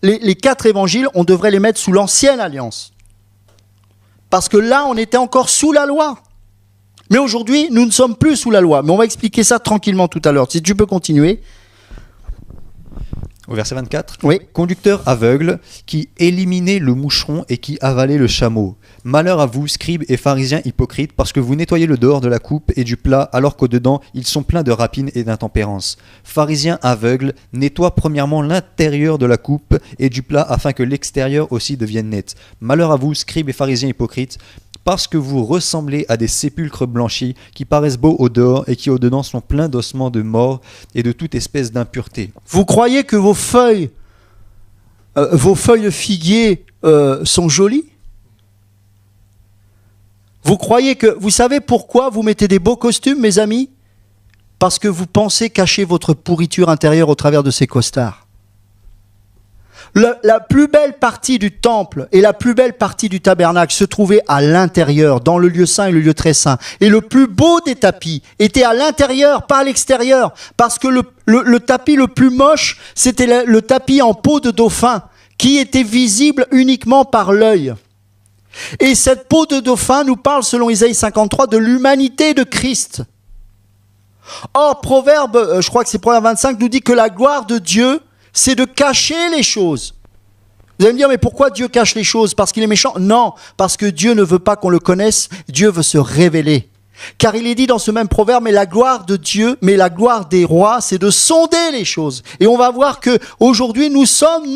les 4 évangiles, on devrait les mettre sous l'ancienne alliance. Parce que là, on était encore sous la loi. Mais aujourd'hui, nous ne sommes plus sous la loi. Mais on va expliquer ça tranquillement tout à l'heure. Si tu peux continuer. Au verset 24, oui. Conducteur aveugle, qui éliminez le moucheron et qui avalez le chameau. Malheur à vous, scribes et pharisiens hypocrites, parce que vous nettoyez le dehors de la coupe et du plat, alors qu'au-dedans, ils sont pleins de rapine et d'intempérance. Pharisiens aveugles, nettoie premièrement l'intérieur de la coupe et du plat, afin que l'extérieur aussi devienne net. Malheur à vous, scribes et pharisiens hypocrites, parce que vous ressemblez à des sépulcres blanchis qui paraissent beaux au dehors et qui au dedans sont pleins d'ossements de mort et de toute espèce d'impureté. Vous croyez que vos feuilles de figuier sont jolies? Vous croyez que... Vous savez pourquoi vous mettez des beaux costumes, mes amis? Parce que vous pensez cacher votre pourriture intérieure au travers de ces costards. La plus belle partie du temple et la plus belle partie du tabernacle se trouvait à l'intérieur, dans le lieu saint et le lieu très saint. Et le plus beau des tapis était à l'intérieur, pas à l'extérieur. Parce que le tapis le plus moche, c'était le tapis en peau de dauphin, qui était visible uniquement par l'œil. Et cette peau de dauphin nous parle, selon Isaïe 53, de l'humanité de Christ. Or, Proverbe, je crois que c'est Proverbe 25, nous dit que la gloire de Dieu, c'est de cacher les choses. Vous allez me dire, mais pourquoi Dieu cache les choses? Parce qu'il est méchant? Non, parce que Dieu ne veut pas qu'on le connaisse, Dieu veut se révéler. Car il est dit dans ce même proverbe, mais la gloire de Dieu, mais la gloire des rois, c'est de sonder les choses. Et on va voir que aujourd'hui nous sommes,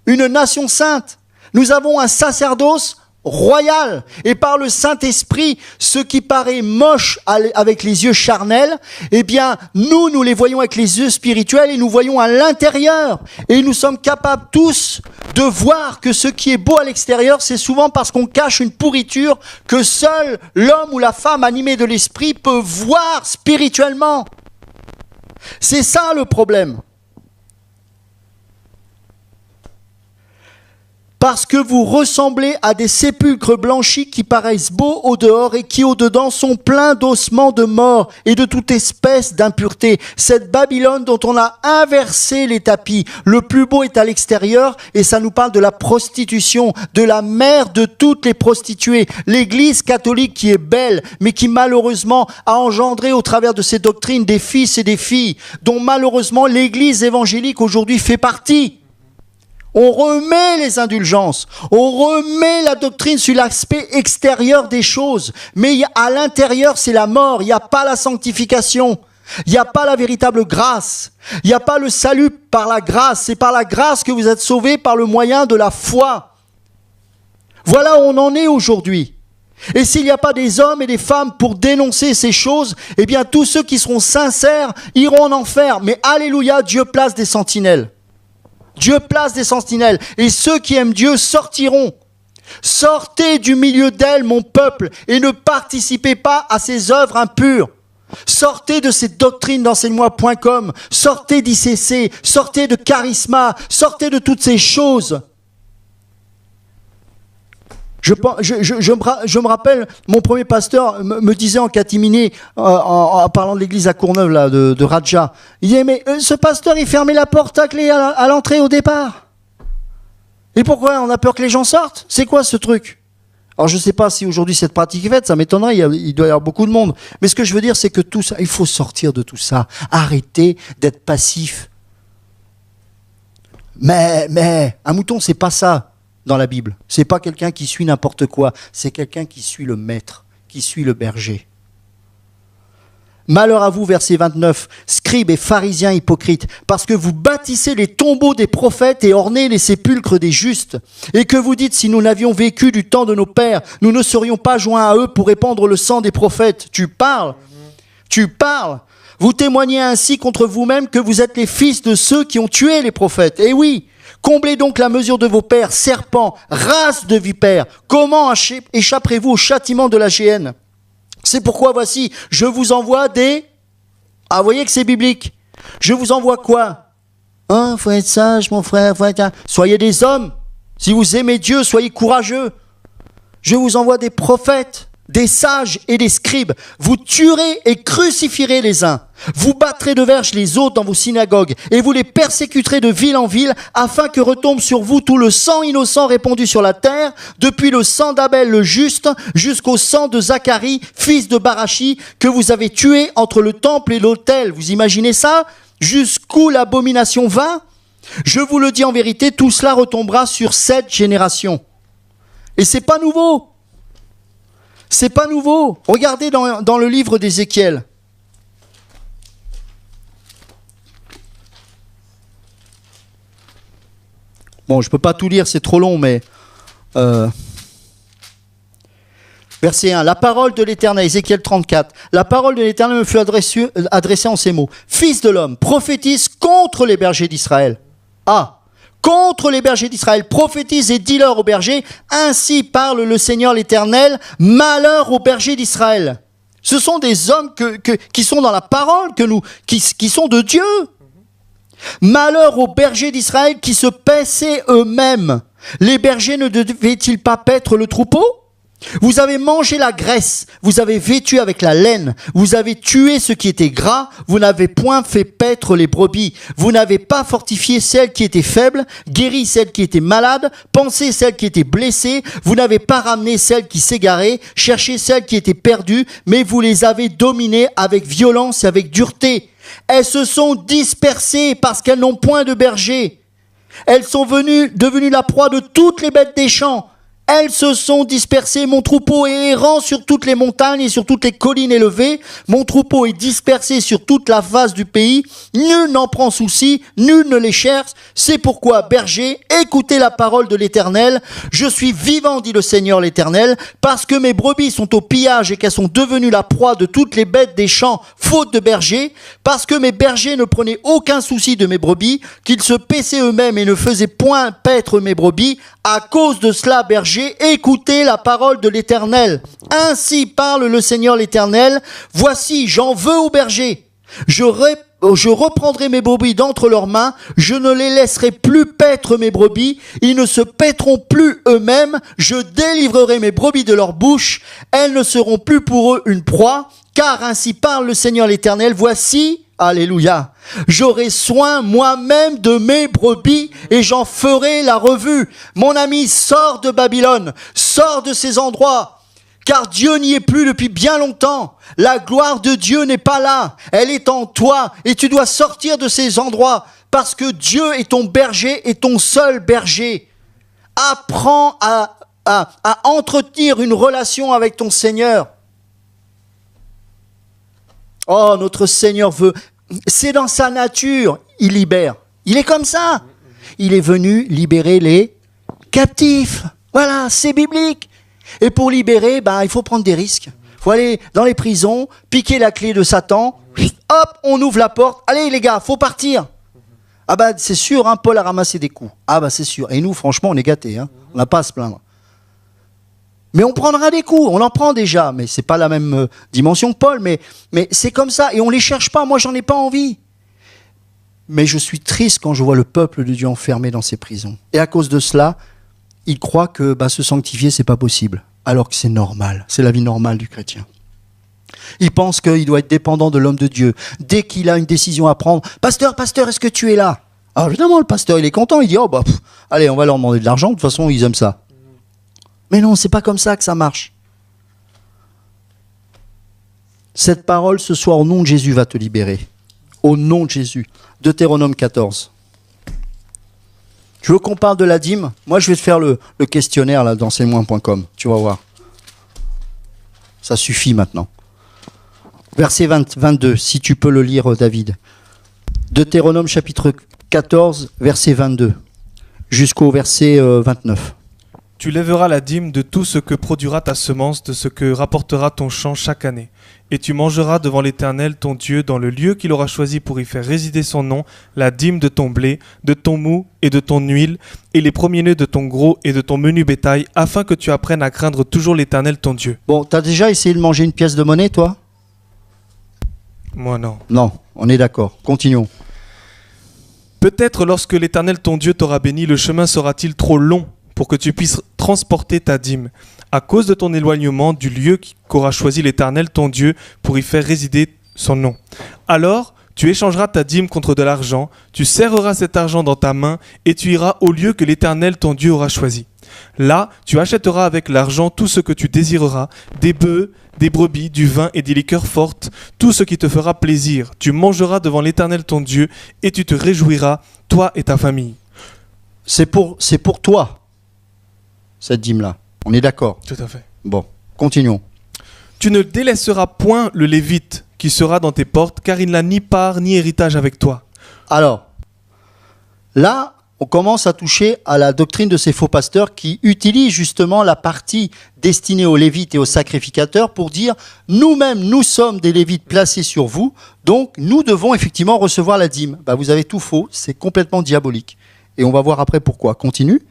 une nation sainte. Nous avons un sacerdoce royal, et par le Saint-Esprit, ce qui paraît moche avec les yeux charnels, eh bien, nous les voyons avec les yeux spirituels et nous voyons à l'intérieur. Et nous sommes capables tous de voir que ce qui est beau à l'extérieur, c'est souvent parce qu'on cache une pourriture que seul l'homme ou la femme animé de l'esprit peut voir spirituellement. C'est ça le problème. Parce que vous ressemblez à des sépulcres blanchis qui paraissent beaux au dehors et qui au dedans sont pleins d'ossements de mort et de toute espèce d'impureté. Cette Babylone dont on a inversé les tapis, le plus beau est à l'extérieur et ça nous parle de la prostitution, de la mère de toutes les prostituées. L'Église catholique qui est belle mais qui malheureusement a engendré au travers de ses doctrines des fils et des filles dont malheureusement l'Église évangélique aujourd'hui fait partie. On remet les indulgences, on remet la doctrine sur l'aspect extérieur des choses. Mais à l'intérieur, c'est la mort, il n'y a pas la sanctification, il n'y a pas la véritable grâce, il n'y a pas le salut par la grâce. C'est par la grâce que vous êtes sauvés par le moyen de la foi. Voilà où on en est aujourd'hui. Et s'il n'y a pas des hommes et des femmes pour dénoncer ces choses, eh bien tous ceux qui seront sincères iront en enfer. Mais alléluia, Dieu place des sentinelles. Dieu place des sentinelles, et ceux qui aiment Dieu sortiront. Sortez du milieu d'elle, mon peuple, et ne participez pas à ces œuvres impures. Sortez de ces doctrines d'enseigne-moi.com, sortez d'ICC, sortez de Charisma, sortez de toutes ces choses. Je me rappelle, mon premier pasteur me disait en catimini, en parlant de l'église à Courneuve, là, de Raja, il disait, mais ce pasteur, il fermait la porte à clé à l'entrée au départ. Et pourquoi on a peur que les gens sortent? C'est quoi ce truc? Alors je ne sais pas si aujourd'hui cette pratique est faite, ça m'étonnerait, il doit y avoir beaucoup de monde. Mais ce que je veux dire, c'est que tout ça, il faut sortir de tout ça. Arrêtez d'être passif. Mais un mouton, c'est pas ça dans la Bible. C'est pas quelqu'un qui suit n'importe quoi. C'est quelqu'un qui suit le maître, qui suit le berger. Malheur à vous, verset 29, scribes et pharisiens hypocrites, parce que vous bâtissez les tombeaux des prophètes et ornez les sépulcres des justes, et que vous dites, si nous n'avions vécu du temps de nos pères, nous ne serions pas joints à eux pour répandre le sang des prophètes. Tu parles. Vous témoignez ainsi contre vous-même que vous êtes les fils de ceux qui ont tué les prophètes. Et oui, comblez donc la mesure de vos pères, serpents, race de vipères. Comment échapperez-vous au châtiment de la géhenne? C'est pourquoi, voici, je vous envoie des... Ah, vous voyez que c'est biblique. Je vous envoie quoi? Faut être sage, mon frère, faut être... Soyez des hommes. Si vous aimez Dieu, soyez courageux. Je vous envoie des prophètes, des sages et des scribes. Vous tuerez et crucifierez les uns. Vous battrez de verges les autres dans vos synagogues et vous les persécuterez de ville en ville afin que retombe sur vous tout le sang innocent répandu sur la terre, depuis le sang d'Abel le juste jusqu'au sang de Zacharie, fils de Barachi, que vous avez tué entre le temple et l'autel. Vous imaginez ça? Jusqu'où l'abomination va? Je vous le dis en vérité, tout cela retombera sur cette génération. Et c'est pas nouveau. C'est pas nouveau. Regardez dans le livre d'Ézéchiel. Bon, je ne peux pas tout lire, c'est trop long, mais... Verset 1. La parole de l'Éternel, Ézéchiel 34. La parole de l'Éternel me fut adressée en ces mots. Fils de l'homme, prophétise contre les bergers d'Israël. Contre les bergers d'Israël, prophétise et dis-leur aux bergers, ainsi parle le Seigneur l'Éternel, malheur aux bergers d'Israël. Ce sont des hommes qui sont dans la parole, qui sont de Dieu. Malheur aux bergers d'Israël qui se paissaient eux-mêmes. Les bergers ne devaient-ils pas paître le troupeau? Vous avez mangé la graisse, vous avez vêtu avec la laine, vous avez tué ce qui était gras, vous n'avez point fait paître les brebis, vous n'avez pas fortifié celles qui étaient faibles, guéri celles qui étaient malades, pansé celles qui étaient blessées, vous n'avez pas ramené celles qui s'égaraient, cherché celles qui étaient perdues, mais vous les avez dominées avec violence et avec dureté. Elles se sont dispersées parce qu'elles n'ont point de berger. Elles sont devenues la proie de toutes les bêtes des champs. Elles se sont dispersées, mon troupeau est errant sur toutes les montagnes et sur toutes les collines élevées. Mon troupeau est dispersé sur toute la face du pays. Nul n'en prend souci, nul ne les cherche. C'est pourquoi, berger, écoutez la parole de l'Éternel. Je suis vivant, dit le Seigneur l'Éternel, parce que mes brebis sont au pillage et qu'elles sont devenues la proie de toutes les bêtes des champs, faute de berger, parce que mes bergers ne prenaient aucun souci de mes brebis, qu'ils se paissaient eux-mêmes et ne faisaient point paître mes brebis. À cause de cela, berger, écoutez la parole de l'Éternel. Ainsi parle le Seigneur l'Éternel. Voici, j'en veux aux bergers. Je reprendrai mes brebis d'entre leurs mains. Je ne les laisserai plus paître mes brebis. Ils ne se paîtront plus eux-mêmes. Je délivrerai mes brebis de leur bouche. Elles ne seront plus pour eux une proie. Car ainsi parle le Seigneur l'Éternel. Voici, alléluia, j'aurai soin moi-même de mes brebis et j'en ferai la revue. Mon ami, sors de Babylone, sors de ces endroits, car Dieu n'y est plus depuis bien longtemps. La gloire de Dieu n'est pas là, elle est en toi et tu dois sortir de ces endroits parce que Dieu est ton berger et ton seul berger. Apprends à entretenir une relation avec ton Seigneur. Oh, notre Seigneur veut, c'est dans sa nature, il libère. Il est comme ça. Il est venu libérer les captifs. Voilà, c'est biblique. Et pour libérer, il faut prendre des risques. Il faut aller dans les prisons, piquer la clé de Satan. Hop, on ouvre la porte. Allez les gars, faut partir. C'est sûr, Paul a ramassé des coups. C'est sûr. Et nous, franchement, on est gâtés. On n'a pas à se plaindre. Mais on prendra des coups, on en prend déjà, mais c'est pas la même dimension que Paul, mais c'est comme ça, et on les cherche pas, moi j'en ai pas envie. Mais je suis triste quand je vois le peuple de Dieu enfermé dans ces prisons. Et à cause de cela, ils croient que se sanctifier, c'est pas possible, alors que c'est normal, c'est la vie normale du chrétien. Il pense qu'il doit être dépendant de l'homme de Dieu. Dès qu'il a une décision à prendre, « Pasteur, est-ce que tu es là ?» Alors évidemment, le pasteur, il est content, il dit « allez, on va leur demander de l'argent, de toute façon, ils aiment ça. » Mais non, c'est pas comme ça que ça marche. Cette parole, ce soir, au nom de Jésus, va te libérer. Au nom de Jésus. Deutéronome 14. Tu veux qu'on parle de la dîme ? Moi, je vais te faire le questionnaire là, dans cmoins.com. Tu vas voir. Ça suffit maintenant. Verset 22, si tu peux le lire, David. Deutéronome chapitre 14, verset 22, jusqu'au verset 29. Tu lèveras la dîme de tout ce que produira ta semence, de ce que rapportera ton champ chaque année. Et tu mangeras devant l'Éternel ton Dieu, dans le lieu qu'il aura choisi pour y faire résider son nom, la dîme de ton blé, de ton mou et de ton huile, et les premiers-nés de ton gros et de ton menu bétail, afin que tu apprennes à craindre toujours l'Éternel ton Dieu. Bon, t'as déjà essayé de manger une pièce de monnaie, toi ? Moi non. Non, on est d'accord. Continuons. Peut-être lorsque l'Éternel ton Dieu t'aura béni, le chemin sera-t-il trop long pour que tu puisses transporter ta dîme, à cause de ton éloignement du lieu qu'aura choisi l'Éternel ton Dieu pour y faire résider son nom. Alors, tu échangeras ta dîme contre de l'argent, tu serreras cet argent dans ta main, et tu iras au lieu que l'Éternel ton Dieu aura choisi. Là, tu achèteras avec l'argent tout ce que tu désireras, des bœufs, des brebis, du vin et des liqueurs fortes, tout ce qui te fera plaisir. Tu mangeras devant l'Éternel ton Dieu, et tu te réjouiras, toi et ta famille. C'est pour toi, cette dîme-là. On est d'accord ? Tout à fait. Bon, continuons. Tu ne délaisseras point le Lévite qui sera dans tes portes, car il n'a ni part ni héritage avec toi. Alors, là, on commence à toucher à la doctrine de ces faux pasteurs qui utilisent justement la partie destinée aux Lévites et aux sacrificateurs pour dire « Nous-mêmes, nous sommes des Lévites placés sur vous, donc nous devons effectivement recevoir la dîme. » Vous avez tout faux, c'est complètement diabolique. Et on va voir après pourquoi. Continue.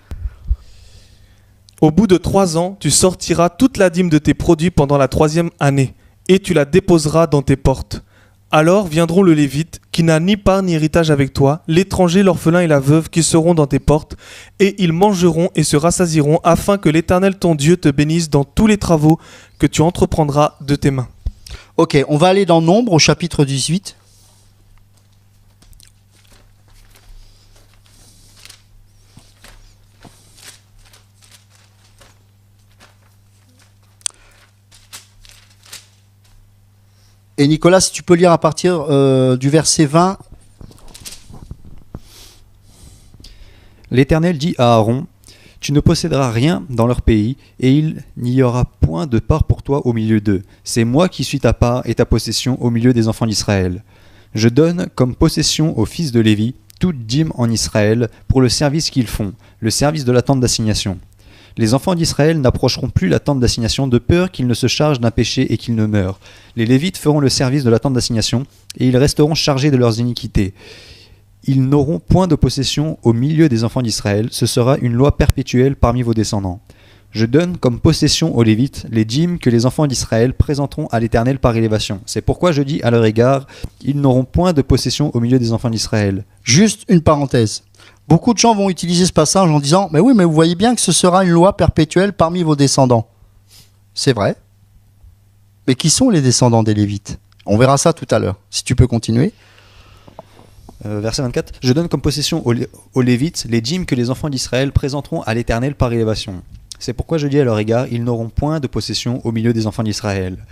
Au bout de 3 ans, tu sortiras toute la dîme de tes produits pendant la 3e année, et tu la déposeras dans tes portes. Alors viendront le Lévite, qui n'a ni part ni héritage avec toi, l'étranger, l'orphelin et la veuve qui seront dans tes portes, et ils mangeront et se rassasieront, afin que l'Éternel ton Dieu te bénisse dans tous les travaux que tu entreprendras de tes mains. Ok, on va aller dans Nombre au chapitre 18. Et Nicolas, si tu peux lire à partir du verset 20. L'Éternel dit à Aaron, « Tu ne posséderas rien dans leur pays, et il n'y aura point de part pour toi au milieu d'eux. C'est moi qui suis ta part et ta possession au milieu des enfants d'Israël. Je donne comme possession aux fils de Lévi toute dîme en Israël pour le service qu'ils font, le service de la tente d'assignation. Les enfants d'Israël n'approcheront plus la tente d'assignation de peur qu'ils ne se chargent d'un péché et qu'ils ne meurent. Les Lévites feront le service de la tente d'assignation et ils resteront chargés de leurs iniquités. Ils n'auront point de possession au milieu des enfants d'Israël. Ce sera une loi perpétuelle parmi vos descendants. Je donne comme possession aux Lévites les dîmes que les enfants d'Israël présenteront à l'Éternel par élévation. C'est pourquoi je dis à leur égard, ils n'auront point de possession au milieu des enfants d'Israël. » Juste une parenthèse. Beaucoup de gens vont utiliser ce passage en disant « Mais oui, mais vous voyez bien que ce sera une loi perpétuelle parmi vos descendants. » C'est vrai. Mais qui sont les descendants des Lévites ? On verra ça tout à l'heure. Si tu peux continuer. Verset 24. Je donne comme possession aux Lévites les dîmes que les enfants d'Israël présenteront à l'Éternel par élévation. C'est pourquoi je dis à leur égard, ils n'auront point de possession au milieu des enfants d'Israël.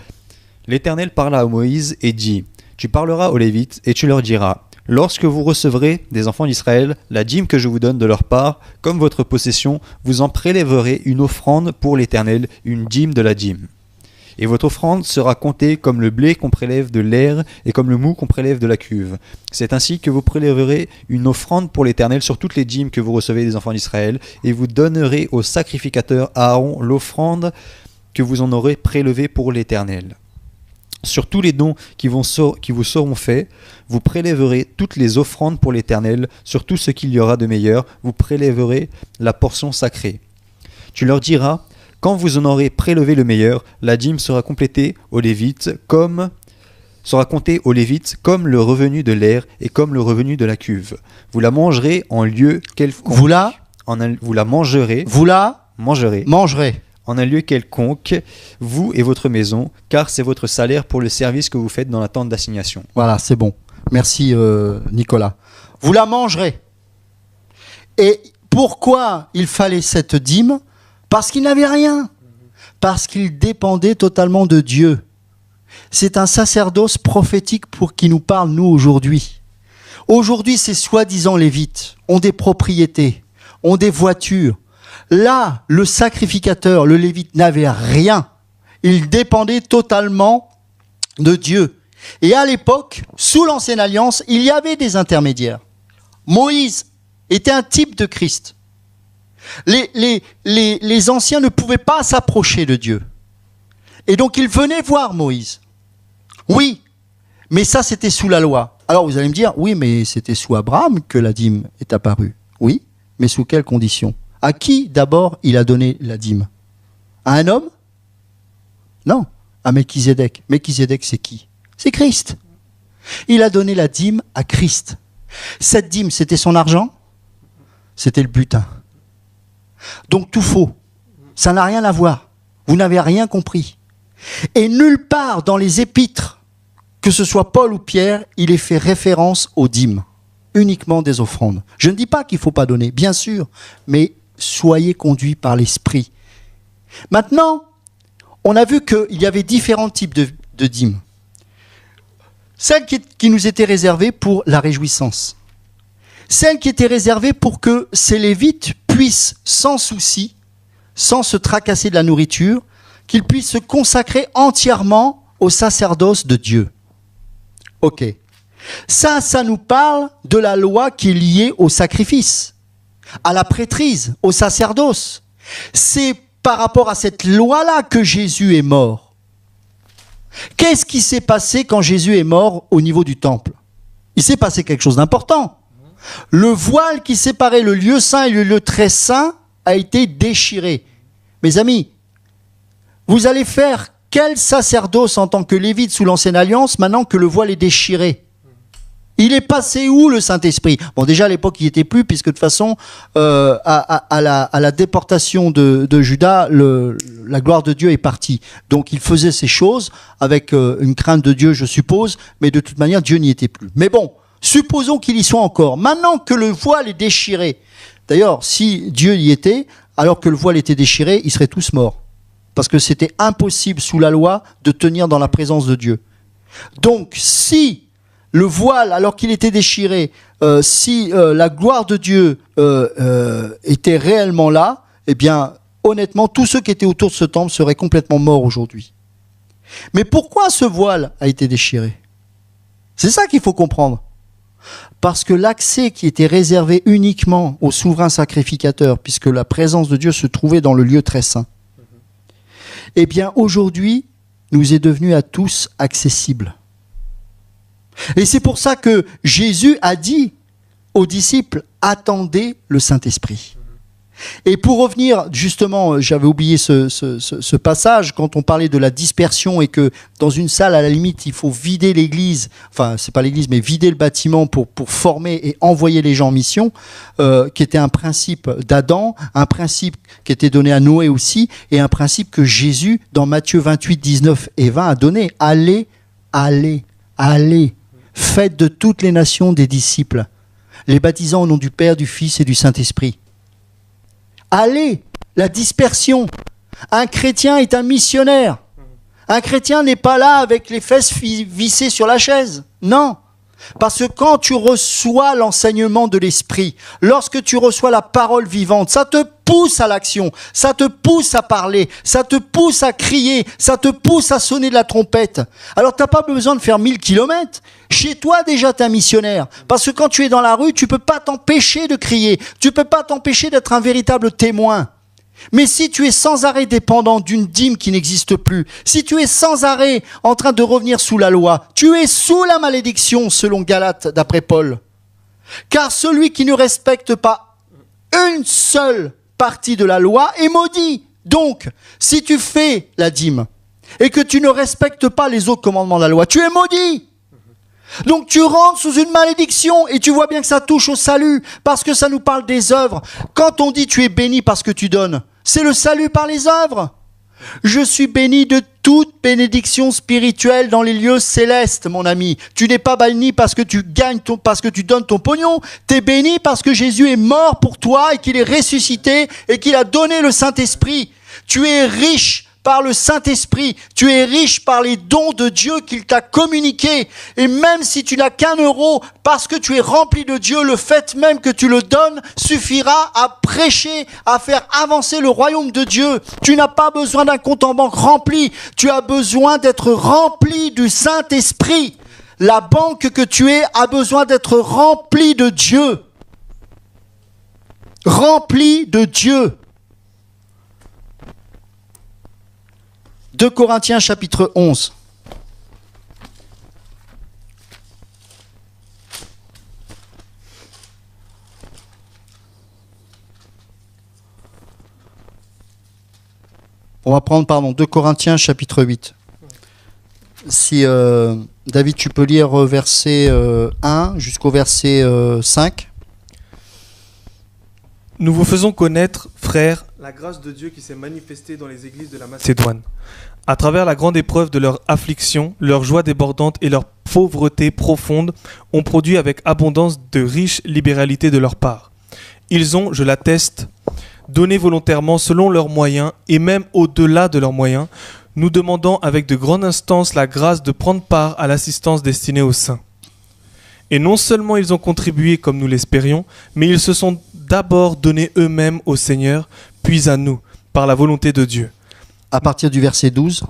L'Éternel parla à Moïse et dit, tu parleras aux Lévites et tu leur diras, lorsque vous recevrez des enfants d'Israël la dîme que je vous donne de leur part, comme votre possession, vous en prélèverez une offrande pour l'Éternel, une dîme de la dîme. Et votre offrande sera comptée comme le blé qu'on prélève de l'aire et comme le mou qu'on prélève de la cuve. C'est ainsi que vous prélèverez une offrande pour l'Éternel sur toutes les dîmes que vous recevez des enfants d'Israël, et vous donnerez au sacrificateur Aaron l'offrande que vous en aurez prélevée pour l'Éternel. Sur tous les dons qui vous seront faits, vous prélèverez toutes les offrandes pour l'Éternel, sur tout ce qu'il y aura de meilleur, vous prélèverez la portion sacrée. Tu leur diras, quand vous en aurez prélevé le meilleur, la dîme sera complétée aux Lévites sera comptée aux Lévites comme le revenu de l'aire et comme le revenu de la cuve. Vous la mangerez en lieu quelconque. vous la mangerez. Vous la mangerez. En un lieu quelconque, vous et votre maison, car c'est votre salaire pour le service que vous faites dans la tente d'assignation. Voilà, c'est bon. Merci Nicolas. Vous la mangerez. Et pourquoi il fallait cette dîme? Parce qu'il n'avait rien. Parce qu'il dépendait totalement de Dieu. C'est un sacerdoce prophétique pour qui nous parle, nous, aujourd'hui. Aujourd'hui, ces soi-disant lévites ont des propriétés, ont des voitures. Là, le sacrificateur, le lévite, n'avait rien. Il dépendait totalement de Dieu. Et à l'époque, sous l'Ancienne Alliance, il y avait des intermédiaires. Moïse était un type de Christ. Les anciens ne pouvaient pas s'approcher de Dieu. Et donc, ils venaient voir Moïse. Oui, mais ça, c'était sous la loi. Alors, vous allez me dire, oui, mais c'était sous Abraham que la dîme est apparue. Oui, mais sous quelles conditions? À qui, d'abord, il a donné la dîme? À un homme? Non, à Melchizedek. Melchizedek, c'est qui? C'est Christ. Il a donné la dîme à Christ. Cette dîme, c'était son argent? C'était le butin. Donc tout faux. Ça n'a rien à voir. Vous n'avez rien compris. Et nulle part dans les épîtres, que ce soit Paul ou Pierre, il est fait référence aux dîmes. Uniquement des offrandes. Je ne dis pas qu'il ne faut pas donner, bien sûr, mais soyez conduits par l'esprit. Maintenant, on a vu qu'il y avait différents types de dîmes. Celle qui nous était réservée pour la réjouissance. Celle qui était réservée pour que ces lévites puissent, sans souci, sans se tracasser de la nourriture, qu'ils puissent se consacrer entièrement au sacerdoce de Dieu. Ok. Ça nous parle de la loi qui est liée au sacrifice, à la prêtrise, au sacerdoce. C'est par rapport à cette loi-là que Jésus est mort. Qu'est-ce qui s'est passé quand Jésus est mort au niveau du temple? Il s'est passé quelque chose d'important. Le voile qui séparait le lieu saint et le lieu très saint a été déchiré. Mes amis, vous allez faire quel sacerdoce en tant que lévite sous l'Ancienne Alliance maintenant que le voile est déchiré? Il est passé où, le Saint-Esprit? Bon, déjà à l'époque il n'y était plus, puisque de toute façon à la déportation de Juda, la gloire de Dieu est partie. Donc il faisait ces choses avec une crainte de Dieu, je suppose, mais de toute manière Dieu n'y était plus. Mais bon, supposons qu'il y soit encore. Maintenant que le voile est déchiré, d'ailleurs si Dieu y était, alors que le voile était déchiré, ils seraient tous morts. Parce que c'était impossible sous la loi de tenir dans la présence de Dieu. Donc si le voile, alors qu'il était déchiré, si la gloire de Dieu était réellement là, eh bien, honnêtement, tous ceux qui étaient autour de ce temple seraient complètement morts aujourd'hui. Mais pourquoi ce voile a été déchiré? C'est ça qu'il faut comprendre. Parce que l'accès qui était réservé uniquement au souverain sacrificateur, puisque la présence de Dieu se trouvait dans le lieu très saint, eh bien, aujourd'hui, nous est devenu à tous accessible. Et c'est pour ça que Jésus a dit aux disciples, attendez le Saint-Esprit. Et pour revenir, justement, j'avais oublié ce passage, quand on parlait de la dispersion et que dans une salle, à la limite, il faut vider l'église, enfin, c'est pas l'église, mais vider le bâtiment pour former et envoyer les gens en mission, qui était un principe d'Adam, un principe qui était donné à Noé aussi, et un principe que Jésus, dans Matthieu 28, 19 et 20, a donné. Allez, allez, allez. Faites de toutes les nations des disciples, les baptisant au nom du Père, du Fils et du Saint-Esprit. Allez, la dispersion. Un chrétien est un missionnaire. Un chrétien n'est pas là avec les fesses vissées sur la chaise. Non. Parce que quand tu reçois l'enseignement de l'Esprit, lorsque tu reçois la parole vivante, ça te pousse à l'action, ça te pousse à parler, ça te pousse à crier, ça te pousse à sonner de la trompette. Alors tu n'as pas besoin de faire 1000 kilomètres. Chez toi déjà tu es un missionnaire. Parce que quand tu es dans la rue, tu ne peux pas t'empêcher de crier, tu ne peux pas t'empêcher d'être un véritable témoin. Mais si tu es sans arrêt dépendant d'une dîme qui n'existe plus, si tu es sans arrêt en train de revenir sous la loi, tu es sous la malédiction selon Galates d'après Paul. Car celui qui ne respecte pas une seule partie de la loi est maudit. Donc, si tu fais la dîme et que tu ne respectes pas les autres commandements de la loi, tu es maudit. Donc tu rentres sous une malédiction et tu vois bien que ça touche au salut parce que ça nous parle des œuvres. Quand on dit tu es béni parce que tu donnes, c'est le salut par les œuvres. Je suis béni de toute bénédiction spirituelle dans les lieux célestes, mon ami. Tu n'es pas béni parce que tu gagnes parce que tu donnes ton pognon. Tu es béni parce que Jésus est mort pour toi et qu'il est ressuscité et qu'il a donné le Saint-Esprit. Tu es riche par le Saint-Esprit, tu es riche par les dons de Dieu qu'il t'a communiqués. Et même si tu n'as qu'1 euro, parce que tu es rempli de Dieu, le fait même que tu le donnes suffira à prêcher, à faire avancer le royaume de Dieu. Tu n'as pas besoin d'un compte en banque rempli, tu as besoin d'être rempli du Saint-Esprit. La banque que tu es a besoin d'être remplie de Dieu. Remplie de Dieu. 2 Corinthiens chapitre 11. On va prendre, 2 Corinthiens chapitre 8. Si David, tu peux lire verset 1 jusqu'au verset 5. Nous vous faisons connaître, frères, la grâce de Dieu qui s'est manifestée dans les églises de la Macédoine. À travers la grande épreuve de leur affliction, leur joie débordante et leur pauvreté profonde ont produit avec abondance de riches libéralités de leur part. Ils ont, je l'atteste, donné volontairement selon leurs moyens et même au-delà de leurs moyens, nous demandant avec de grandes instances la grâce de prendre part à l'assistance destinée aux saints. Et non seulement ils ont contribué comme nous l'espérions, mais ils se sont d'abord donnés eux-mêmes au Seigneur, puis à nous, par la volonté de Dieu. À partir du verset 12.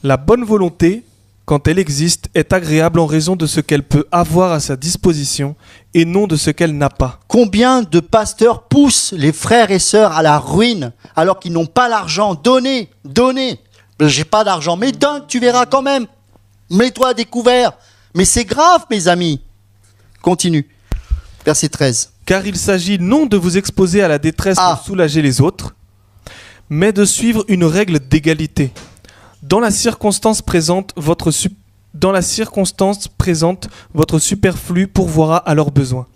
La bonne volonté, quand elle existe, est agréable en raison de ce qu'elle peut avoir à sa disposition et non de ce qu'elle n'a pas. Combien de pasteurs poussent les frères et sœurs à la ruine alors qu'ils n'ont pas l'argent? Donnez, donnez. J'ai pas d'argent, mais donne, tu verras quand même. Mets-toi à découvert. Mais c'est grave, mes amis. Continue. Verset 13. Car il s'agit non de vous exposer à la détresse pour soulager les autres, mais de suivre une règle d'égalité. Dans la circonstance présente, votre superflu pourvoira à leurs besoins,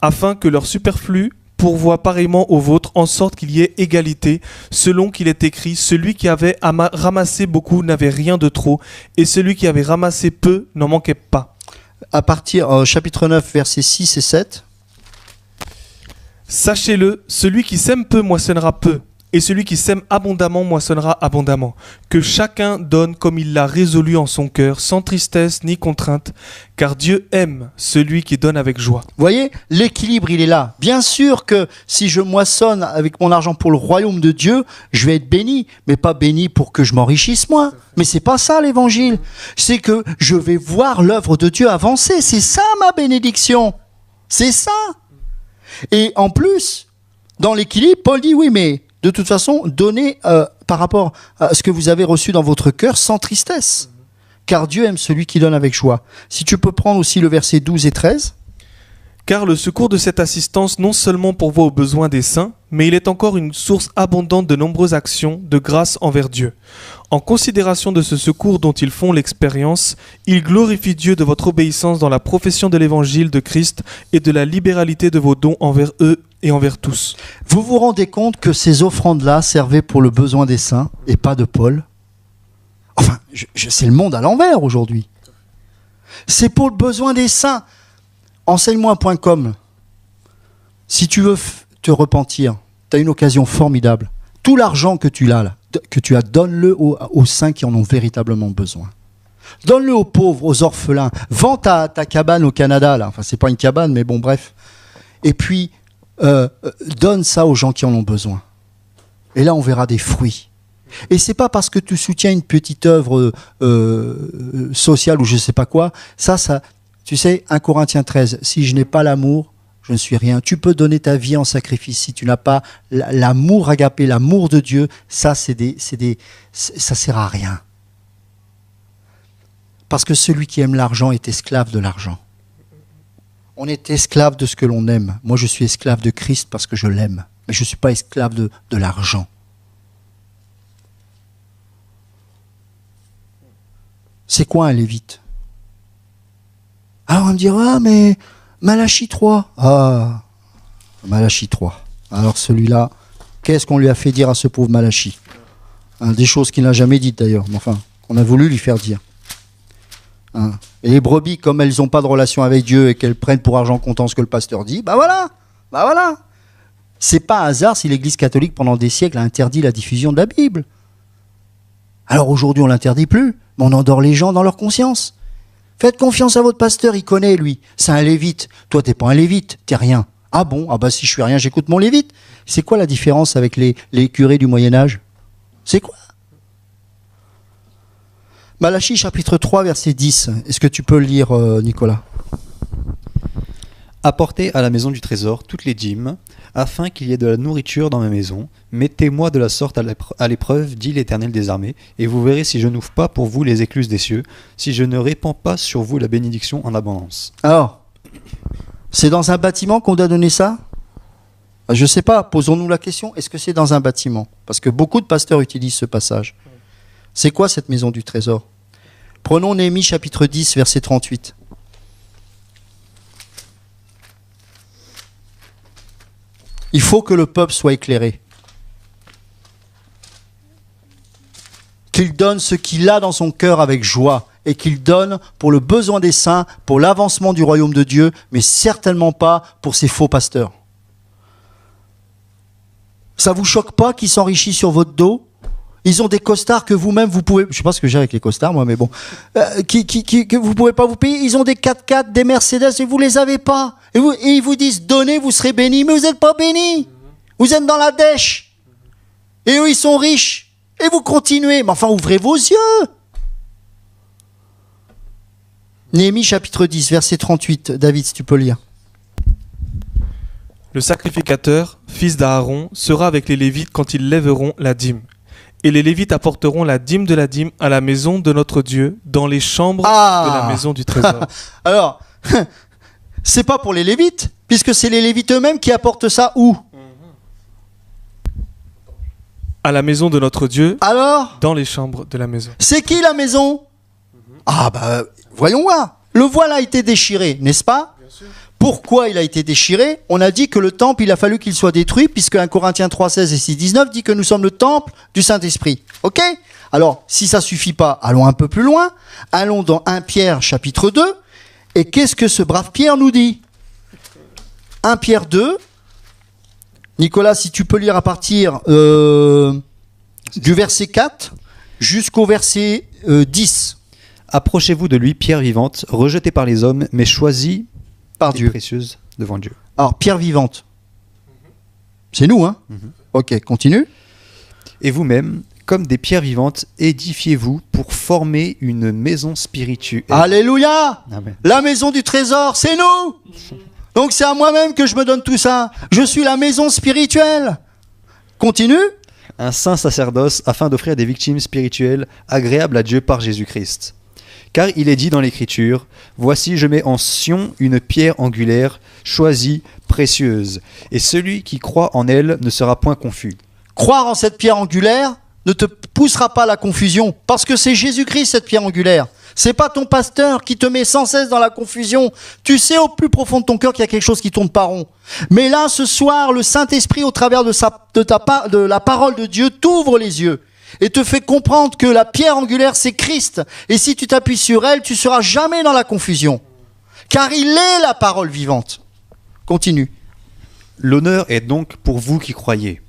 afin que leur superflu pourvoie pareillement au vôtre, en sorte qu'il y ait égalité, selon qu'il est écrit, celui qui avait ramassé beaucoup n'avait rien de trop, et celui qui avait ramassé peu n'en manquait pas. À partir chapitre 9, versets 6 et 7. Sachez-le, celui qui sème peu moissonnera peu, et celui qui sème abondamment moissonnera abondamment. Que chacun donne comme il l'a résolu en son cœur, sans tristesse ni contrainte, car Dieu aime celui qui donne avec joie. Vous voyez, l'équilibre, il est là. Bien sûr que si je moissonne avec mon argent pour le royaume de Dieu, je vais être béni, mais pas béni pour que je m'enrichisse moi. Mais c'est pas ça l'évangile. C'est que je vais voir l'œuvre de Dieu avancer. C'est ça ma bénédiction. C'est ça. Et en plus, dans l'équilibre, Paul dit oui, mais de toute façon, donnez par rapport à ce que vous avez reçu dans votre cœur sans tristesse. Car Dieu aime celui qui donne avec joie. Si tu peux prendre aussi le verset 12 et 13. Car le secours de cette assistance non seulement pourvoit aux besoins des saints, mais il est encore une source abondante de nombreuses actions de grâce envers Dieu. En considération de ce secours dont ils font l'expérience, ils glorifient Dieu de votre obéissance dans la profession de l'évangile de Christ et de la libéralité de vos dons envers eux et envers tous. Vous vous rendez compte que ces offrandes-là servaient pour le besoin des saints et pas de Paul? Enfin, c'est le monde à l'envers aujourd'hui. C'est pour le besoin des saints. Enseigne-moi.com. Si tu veux te repentir, tu as une occasion formidable. Tout l'argent que tu as, donne-le aux saints qui en ont véritablement besoin. Donne-le aux pauvres, aux orphelins. Vends ta cabane au Canada, là. Enfin, c'est pas une cabane, mais bon, bref. Et puis, donne ça aux gens qui en ont besoin. Et là, on verra des fruits. Et c'est pas parce que tu soutiens une petite œuvre sociale ou je sais pas quoi. Ça, tu sais, 1 Corinthiens 13, si je n'ai pas l'amour, je ne suis rien. Tu peux donner ta vie en sacrifice si tu n'as pas l'amour agapé, l'amour de Dieu. Ça, ça sert à rien. Parce que celui qui aime l'argent est esclave de l'argent. On est esclave de ce que l'on aime. Moi, je suis esclave de Christ parce que je l'aime. Mais je ne suis pas esclave de l'argent. C'est quoi un lévite? Alors on va me dire, ah mais Malachie 3. Ah, Malachie 3. Alors celui-là, qu'est-ce qu'on lui a fait dire à ce pauvre Malachie? Des choses qu'il n'a jamais dites d'ailleurs, mais enfin, qu'on a voulu lui faire dire. Et les brebis, comme elles n'ont pas de relation avec Dieu et qu'elles prennent pour argent comptant ce que le pasteur dit, bah voilà. C'est pas un hasard si l'Église catholique pendant des siècles a interdit la diffusion de la Bible. Alors aujourd'hui on l'interdit plus, mais on endort les gens dans leur conscience. Faites confiance à votre pasteur, il connaît lui. C'est un lévite. Toi t'es pas un lévite, t'es rien. Ah bon? Ah bah si je suis rien, j'écoute mon lévite. C'est quoi la différence avec les curés du Moyen-Âge? C'est quoi? Malachie chapitre 3 verset 10. Est-ce que tu peux le lire, Nicolas? Apportez à la maison du trésor toutes les dîmes, afin qu'il y ait de la nourriture dans ma maison. Mettez-moi de la sorte à l'épreuve, dit l'Éternel des armées, et vous verrez si je n'ouvre pas pour vous les écluses des cieux, si je ne répands pas sur vous la bénédiction en abondance. Alors, c'est dans un bâtiment qu'on doit donner ça? Je ne sais pas, posons-nous la question, est-ce que c'est dans un bâtiment? Parce que beaucoup de pasteurs utilisent ce passage. C'est quoi cette maison du trésor? Prenons Néhémie chapitre 10, verset 38. Il faut que le peuple soit éclairé. Qu'il donne ce qu'il a dans son cœur avec joie et qu'il donne pour le besoin des saints, pour l'avancement du royaume de Dieu, mais certainement pas pour ces faux pasteurs. Ça vous choque pas qu'ils s'enrichissent sur votre dos? Ils ont des costards que vous-même vous pouvez, je sais pas ce que j'ai avec les costards moi, mais bon, que vous pouvez pas vous payer. Ils ont des 4x4, des Mercedes et vous les avez pas. Et ils vous disent donnez, vous serez bénis, mais vous n'êtes pas bénis. Vous êtes dans la dèche. Et eux ils sont riches. Et vous continuez. Mais enfin ouvrez vos yeux. Néhémie chapitre 10 verset 38. David, si tu peux lire. Le sacrificateur, fils d'Aaron, sera avec les Lévites quand ils lèveront la dîme. Et les Lévites apporteront la dîme de la dîme à la maison de notre Dieu, dans les chambres de la maison du trésor. Alors, c'est pas pour les Lévites, puisque c'est les Lévites eux-mêmes qui apportent ça où? À la maison de notre Dieu, alors, dans les chambres de la maison. C'est qui la maison? Ah bah, voyons voir. Le voile a été déchiré, n'est-ce pas? Bien sûr. Pourquoi il a été déchiré? On a dit que le temple, il a fallu qu'il soit détruit, puisque 1 Corinthiens 3,16 et 6,19 dit que nous sommes le temple du Saint-Esprit. Ok? Alors, si ça suffit pas, allons un peu plus loin. Allons dans 1 Pierre chapitre 2. Et qu'est-ce que ce brave Pierre nous dit? 1 Pierre 2. Nicolas, si tu peux lire à partir du verset 4 jusqu'au verset 10. Approchez-vous de lui, pierre vivante, rejetée par les hommes, mais choisie par et Dieu. précieuse devant Dieu. Alors, pierre vivante. C'est nous, hein? Ok, continue. Et vous-même, comme des pierres vivantes, édifiez-vous pour former une maison spirituelle. Alléluia! Amen. La maison du trésor, c'est nous! Donc c'est à moi-même que je me donne tout ça. Je suis la maison spirituelle. Continue. Un saint sacerdoce afin d'offrir des victimes spirituelles agréables à Dieu par Jésus-Christ. Car il est dit dans l'Écriture, « Voici, je mets en Sion une pierre angulaire, choisie, précieuse, et celui qui croit en elle ne sera point confus. » Croire en cette pierre angulaire ne te poussera pas à la confusion, parce que c'est Jésus-Christ cette pierre angulaire. C'est pas ton pasteur qui te met sans cesse dans la confusion. Tu sais au plus profond de ton cœur qu'il y a quelque chose qui tourne pas rond. Mais là, ce soir, le Saint-Esprit, au travers de la parole de Dieu, t'ouvre les yeux et te fait comprendre que la pierre angulaire, c'est Christ. Et si tu t'appuies sur elle, tu seras jamais dans la confusion. Car il est la parole vivante. Continue. L'honneur est donc pour vous qui croyez.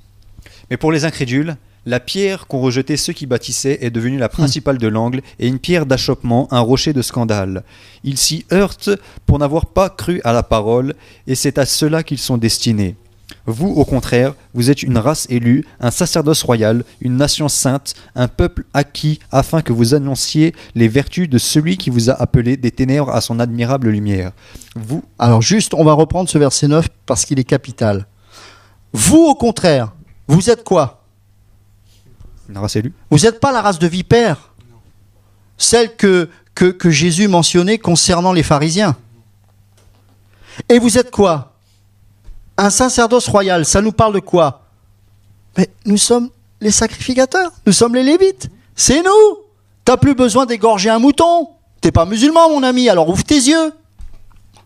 Mais pour les incrédules, la pierre qu'ont rejetée ceux qui bâtissaient est devenue la principale de l'angle et une pierre d'achoppement, un rocher de scandale. Ils s'y heurtent pour n'avoir pas cru à la parole, et c'est à cela qu'ils sont destinés. Vous, au contraire, vous êtes une race élue, un sacerdoce royal, une nation sainte, un peuple acquis, afin que vous annonciez les vertus de celui qui vous a appelé des ténèbres à son admirable lumière. Vous... Alors juste, on va reprendre ce verset 9 parce qu'il est capital. Vous, au contraire, vous êtes quoi? Une race élue. Vous n'êtes pas la race de vipères, celle que Jésus mentionnait concernant les pharisiens. Et vous êtes quoi? Un sacerdoce royal, ça nous parle de quoi? Mais nous sommes les sacrificateurs, nous sommes les Lévites, c'est nous. T'as plus besoin d'égorger un mouton, t'es pas musulman mon ami, alors ouvre tes yeux.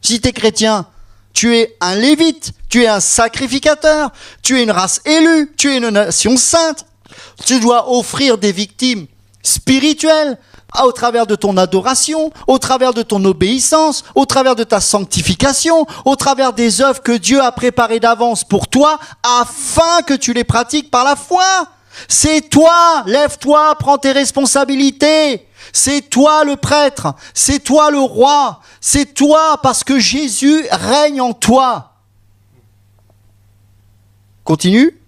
Si tu es chrétien, tu es un lévite, tu es un sacrificateur, tu es une race élue, tu es une nation sainte. Tu dois offrir des victimes spirituelles au travers de ton adoration, au travers de ton obéissance, au travers de ta sanctification, au travers des œuvres que Dieu a préparées d'avance pour toi, afin que tu les pratiques par la foi. C'est toi, lève-toi, prends tes responsabilités. C'est toi le prêtre, c'est toi le roi, c'est toi parce que Jésus règne en toi. Continue.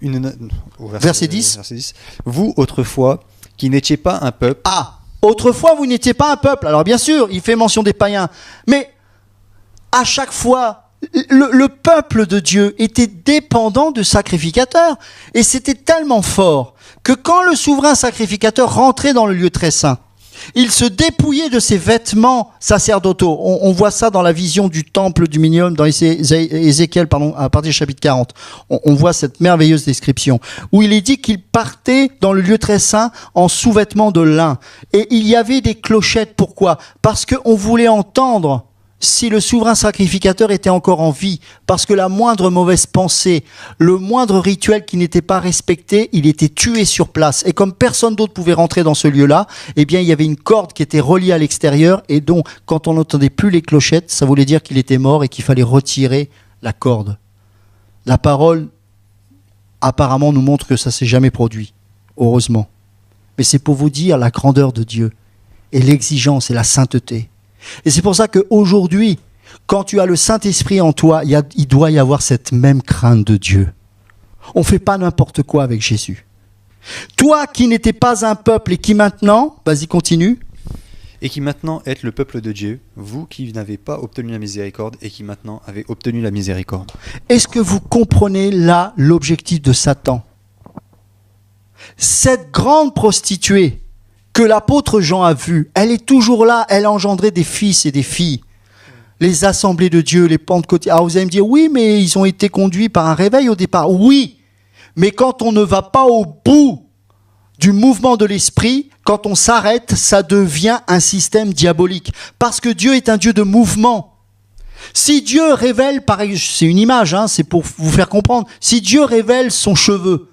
Verset 10. Verset 10. Vous, autrefois, qui n'étiez pas un peuple. Ah, autrefois vous n'étiez pas un peuple. Alors bien sûr, il fait mention des païens. Mais à chaque fois, le peuple de Dieu était dépendant de sacrificateurs. Et c'était tellement fort que quand le souverain sacrificateur rentrait dans le lieu très saint, il se dépouillait de ses vêtements sacerdotaux. On voit ça dans la vision du temple du Millénium, dans Ézéchiel, à partir du chapitre 40. On voit cette merveilleuse description, où il est dit qu'il partait dans le lieu très saint en sous-vêtements de lin. Et il y avait des clochettes. Pourquoi ? Parce qu'on voulait entendre si le souverain sacrificateur était encore en vie, parce que la moindre mauvaise pensée, le moindre rituel qui n'était pas respecté, il était tué sur place. Et comme personne d'autre pouvait rentrer dans ce lieu-là, eh bien, il y avait une corde qui était reliée à l'extérieur, et donc, quand on n'entendait plus les clochettes, ça voulait dire qu'il était mort et qu'il fallait retirer la corde. La parole, apparemment, nous montre que ça s'est jamais produit, heureusement. Mais c'est pour vous dire la grandeur de Dieu, et l'exigence et la sainteté. Et c'est pour ça qu'aujourd'hui, quand tu as le Saint-Esprit en toi, il doit y avoir cette même crainte de Dieu. On ne fait pas n'importe quoi avec Jésus. Toi qui n'étais pas un peuple et qui maintenant, vas-y continue. Et qui maintenant êtes le peuple de Dieu, vous qui n'avez pas obtenu la miséricorde et qui maintenant avez obtenu la miséricorde. Est-ce que vous comprenez là l'objectif de Satan ? Cette grande prostituée que l'apôtre Jean a vue, elle est toujours là, elle a engendré des fils et des filles. Les assemblées de Dieu, les pentecôtistes. Alors vous allez me dire, oui, mais ils ont été conduits par un réveil au départ. Oui, mais quand on ne va pas au bout du mouvement de l'esprit, quand on s'arrête, ça devient un système diabolique. Parce que Dieu est un Dieu de mouvement. Si Dieu révèle, c'est une image, hein, c'est pour vous faire comprendre, si Dieu révèle son cheveu,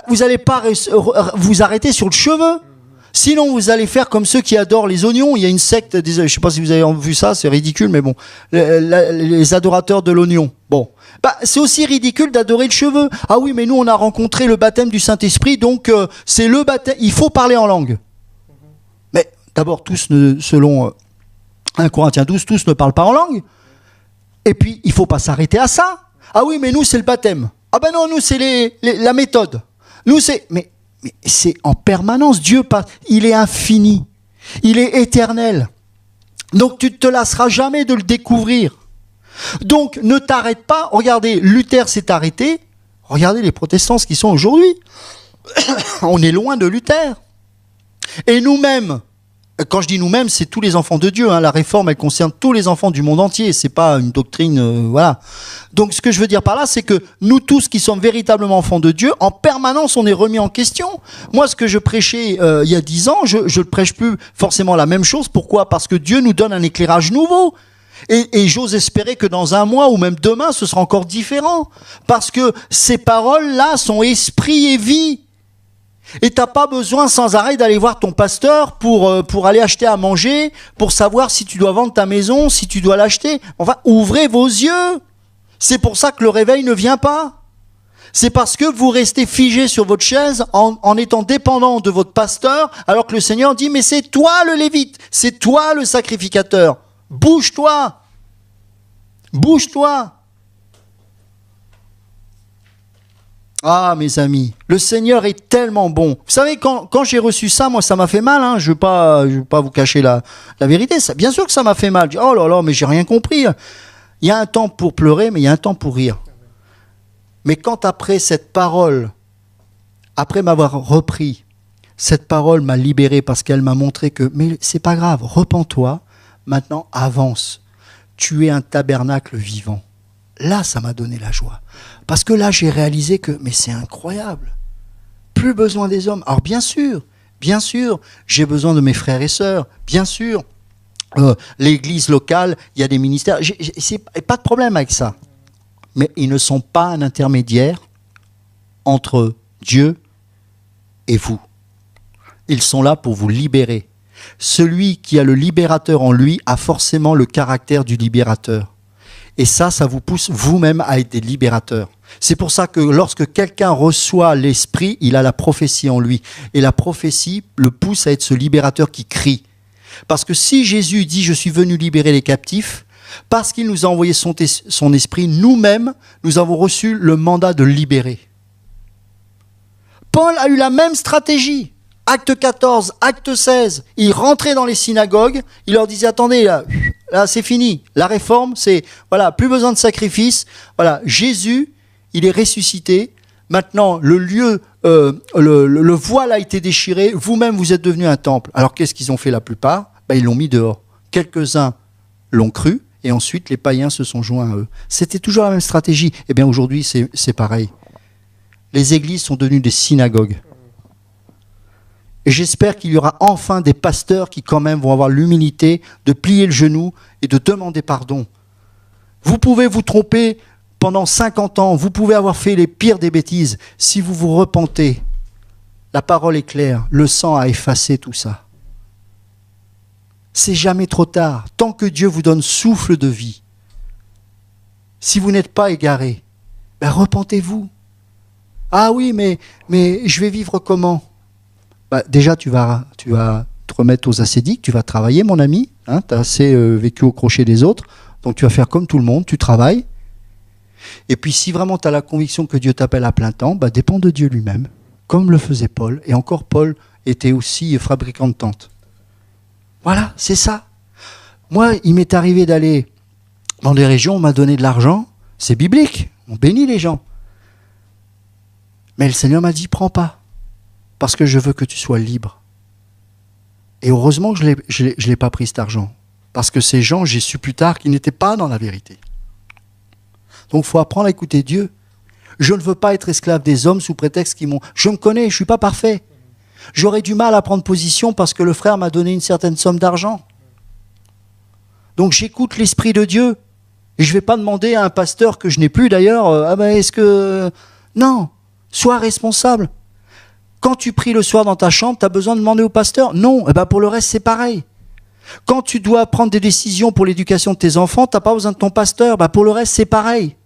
vous n'allez pas vous arrêter sur le cheveu. Sinon, vous allez faire comme ceux qui adorent les oignons. Il y a une secte, je ne sais pas si vous avez vu ça, c'est ridicule, mais bon, les adorateurs de l'oignon. Bon, c'est aussi ridicule d'adorer le cheveu. Ah oui, mais nous, on a rencontré le baptême du Saint-Esprit, donc c'est le baptême. Il faut parler en langue. Mais d'abord, selon 1 Corinthiens 12, tous ne parlent pas en langue. Et puis, il ne faut pas s'arrêter à ça. Ah oui, mais nous, c'est le baptême. Ah ben non, nous, c'est la méthode. Nous, c'est... Mais c'est en permanence. Dieu, il est infini. Il est éternel. Donc, tu ne te lasseras jamais de le découvrir. Donc, ne t'arrête pas. Regardez, Luther s'est arrêté. Regardez les protestants qui sont aujourd'hui. On est loin de Luther. Et nous-mêmes, quand je dis nous-mêmes, c'est tous les enfants de Dieu. Hein. La réforme, elle concerne tous les enfants du monde entier. C'est pas une doctrine, voilà. Donc, ce que je veux dire par là, c'est que nous tous qui sommes véritablement enfants de Dieu, en permanence, on est remis en question. Moi, ce que je prêchais il y a 10 ans, je ne prêche plus forcément la même chose. Pourquoi ? Parce que Dieu nous donne un éclairage nouveau. Et j'ose espérer que dans un mois ou même demain, ce sera encore différent. Parce que ces paroles-là sont esprit et vie. Et t'as pas besoin sans arrêt d'aller voir ton pasteur pour aller acheter à manger, pour savoir si tu dois vendre ta maison, si tu dois l'acheter. Enfin, ouvrez vos yeux. C'est pour ça que le réveil ne vient pas. C'est parce que vous restez figé sur votre chaise en étant dépendant de votre pasteur, alors que le Seigneur dit, mais c'est toi le lévite, c'est toi le sacrificateur. Bouge-toi. Bouge-toi. Ah, mes amis, le Seigneur est tellement bon. Vous savez, quand j'ai reçu ça, moi, ça m'a fait mal. Hein. Je veux pas vous cacher la vérité. Ça, bien sûr que ça m'a fait mal. Je dis, oh là là, mais j'ai rien compris. Il y a un temps pour pleurer, mais il y a un temps pour rire. Mais quand après cette parole, après m'avoir repris, cette parole m'a libéré parce qu'elle m'a montré que, mais c'est pas grave, repens-toi, maintenant avance. Tu es un tabernacle vivant. Là, ça m'a donné la joie. Parce que là, j'ai réalisé que, mais c'est incroyable. Plus besoin des hommes. Alors bien sûr, j'ai besoin de mes frères et sœurs. Bien sûr, l'église locale, il y a des ministères. C'est pas de problème avec ça. Mais ils ne sont pas un intermédiaire entre Dieu et vous. Ils sont là pour vous libérer. Celui qui a le libérateur en lui a forcément le caractère du libérateur. Et ça vous pousse vous-même à être des libérateurs. C'est pour ça que lorsque quelqu'un reçoit l'esprit, il a la prophétie en lui. Et la prophétie le pousse à être ce libérateur qui crie. Parce que si Jésus dit « Je suis venu libérer les captifs », parce qu'il nous a envoyé son esprit, nous-mêmes, nous avons reçu le mandat de libérer. Paul a eu la même stratégie. Acte 14, acte 16, il rentrait dans les synagogues, il leur disait « Attendez, là c'est fini. La réforme, c'est, voilà, plus besoin de sacrifice. Voilà, Jésus, il est ressuscité. Maintenant, le lieu, le voile a été déchiré. Vous-même, vous êtes devenu un temple. » Alors, qu'est-ce qu'ils ont fait la plupart ? Ils l'ont mis dehors. Quelques-uns l'ont cru, et ensuite, les païens se sont joints à eux. C'était toujours la même stratégie. Eh bien, aujourd'hui, c'est pareil. Les églises sont devenues des synagogues. Et j'espère qu'il y aura enfin des pasteurs qui quand même vont avoir l'humilité de plier le genou et de demander pardon. Vous pouvez vous tromper pendant 50 ans, vous pouvez avoir fait les pires des bêtises. Si vous vous repentez, la parole est claire, le sang a effacé tout ça. C'est jamais trop tard, tant que Dieu vous donne souffle de vie. Si vous n'êtes pas égaré, repentez-vous. Ah oui, mais je vais vivre comment ? Déjà, tu vas te remettre aux ascédiques, tu vas travailler, mon ami. Hein, tu as assez vécu au crochet des autres, donc tu vas faire comme tout le monde, tu travailles. Et puis, si vraiment tu as la conviction que Dieu t'appelle à plein temps, dépend de Dieu lui-même, comme le faisait Paul. Et encore, Paul était aussi fabricant de tentes. Voilà, c'est ça. Moi, il m'est arrivé d'aller dans des régions, on m'a donné de l'argent, c'est biblique, on bénit les gens. Mais le Seigneur m'a dit, prends pas, parce que je veux que tu sois libre. Et heureusement que je l'ai pas pris cet argent, parce que ces gens, j'ai su plus tard qu'ils n'étaient pas dans la vérité. Donc il faut apprendre à écouter Dieu. Je ne veux pas être esclave des hommes sous prétexte qu'ils m'ont... Je me connais, je ne suis pas parfait. J'aurais du mal à prendre position parce que le frère m'a donné une certaine somme d'argent. Donc j'écoute l'Esprit de Dieu. Et je ne vais pas demander à un pasteur que je n'ai plus d'ailleurs, est-ce que... Non, sois responsable. Quand tu pries le soir dans ta chambre, tu as besoin de demander au pasteur? Non, pour le reste c'est pareil. Quand tu dois prendre des décisions pour l'éducation de tes enfants, tu n'as pas besoin de ton pasteur, pour le reste c'est pareil.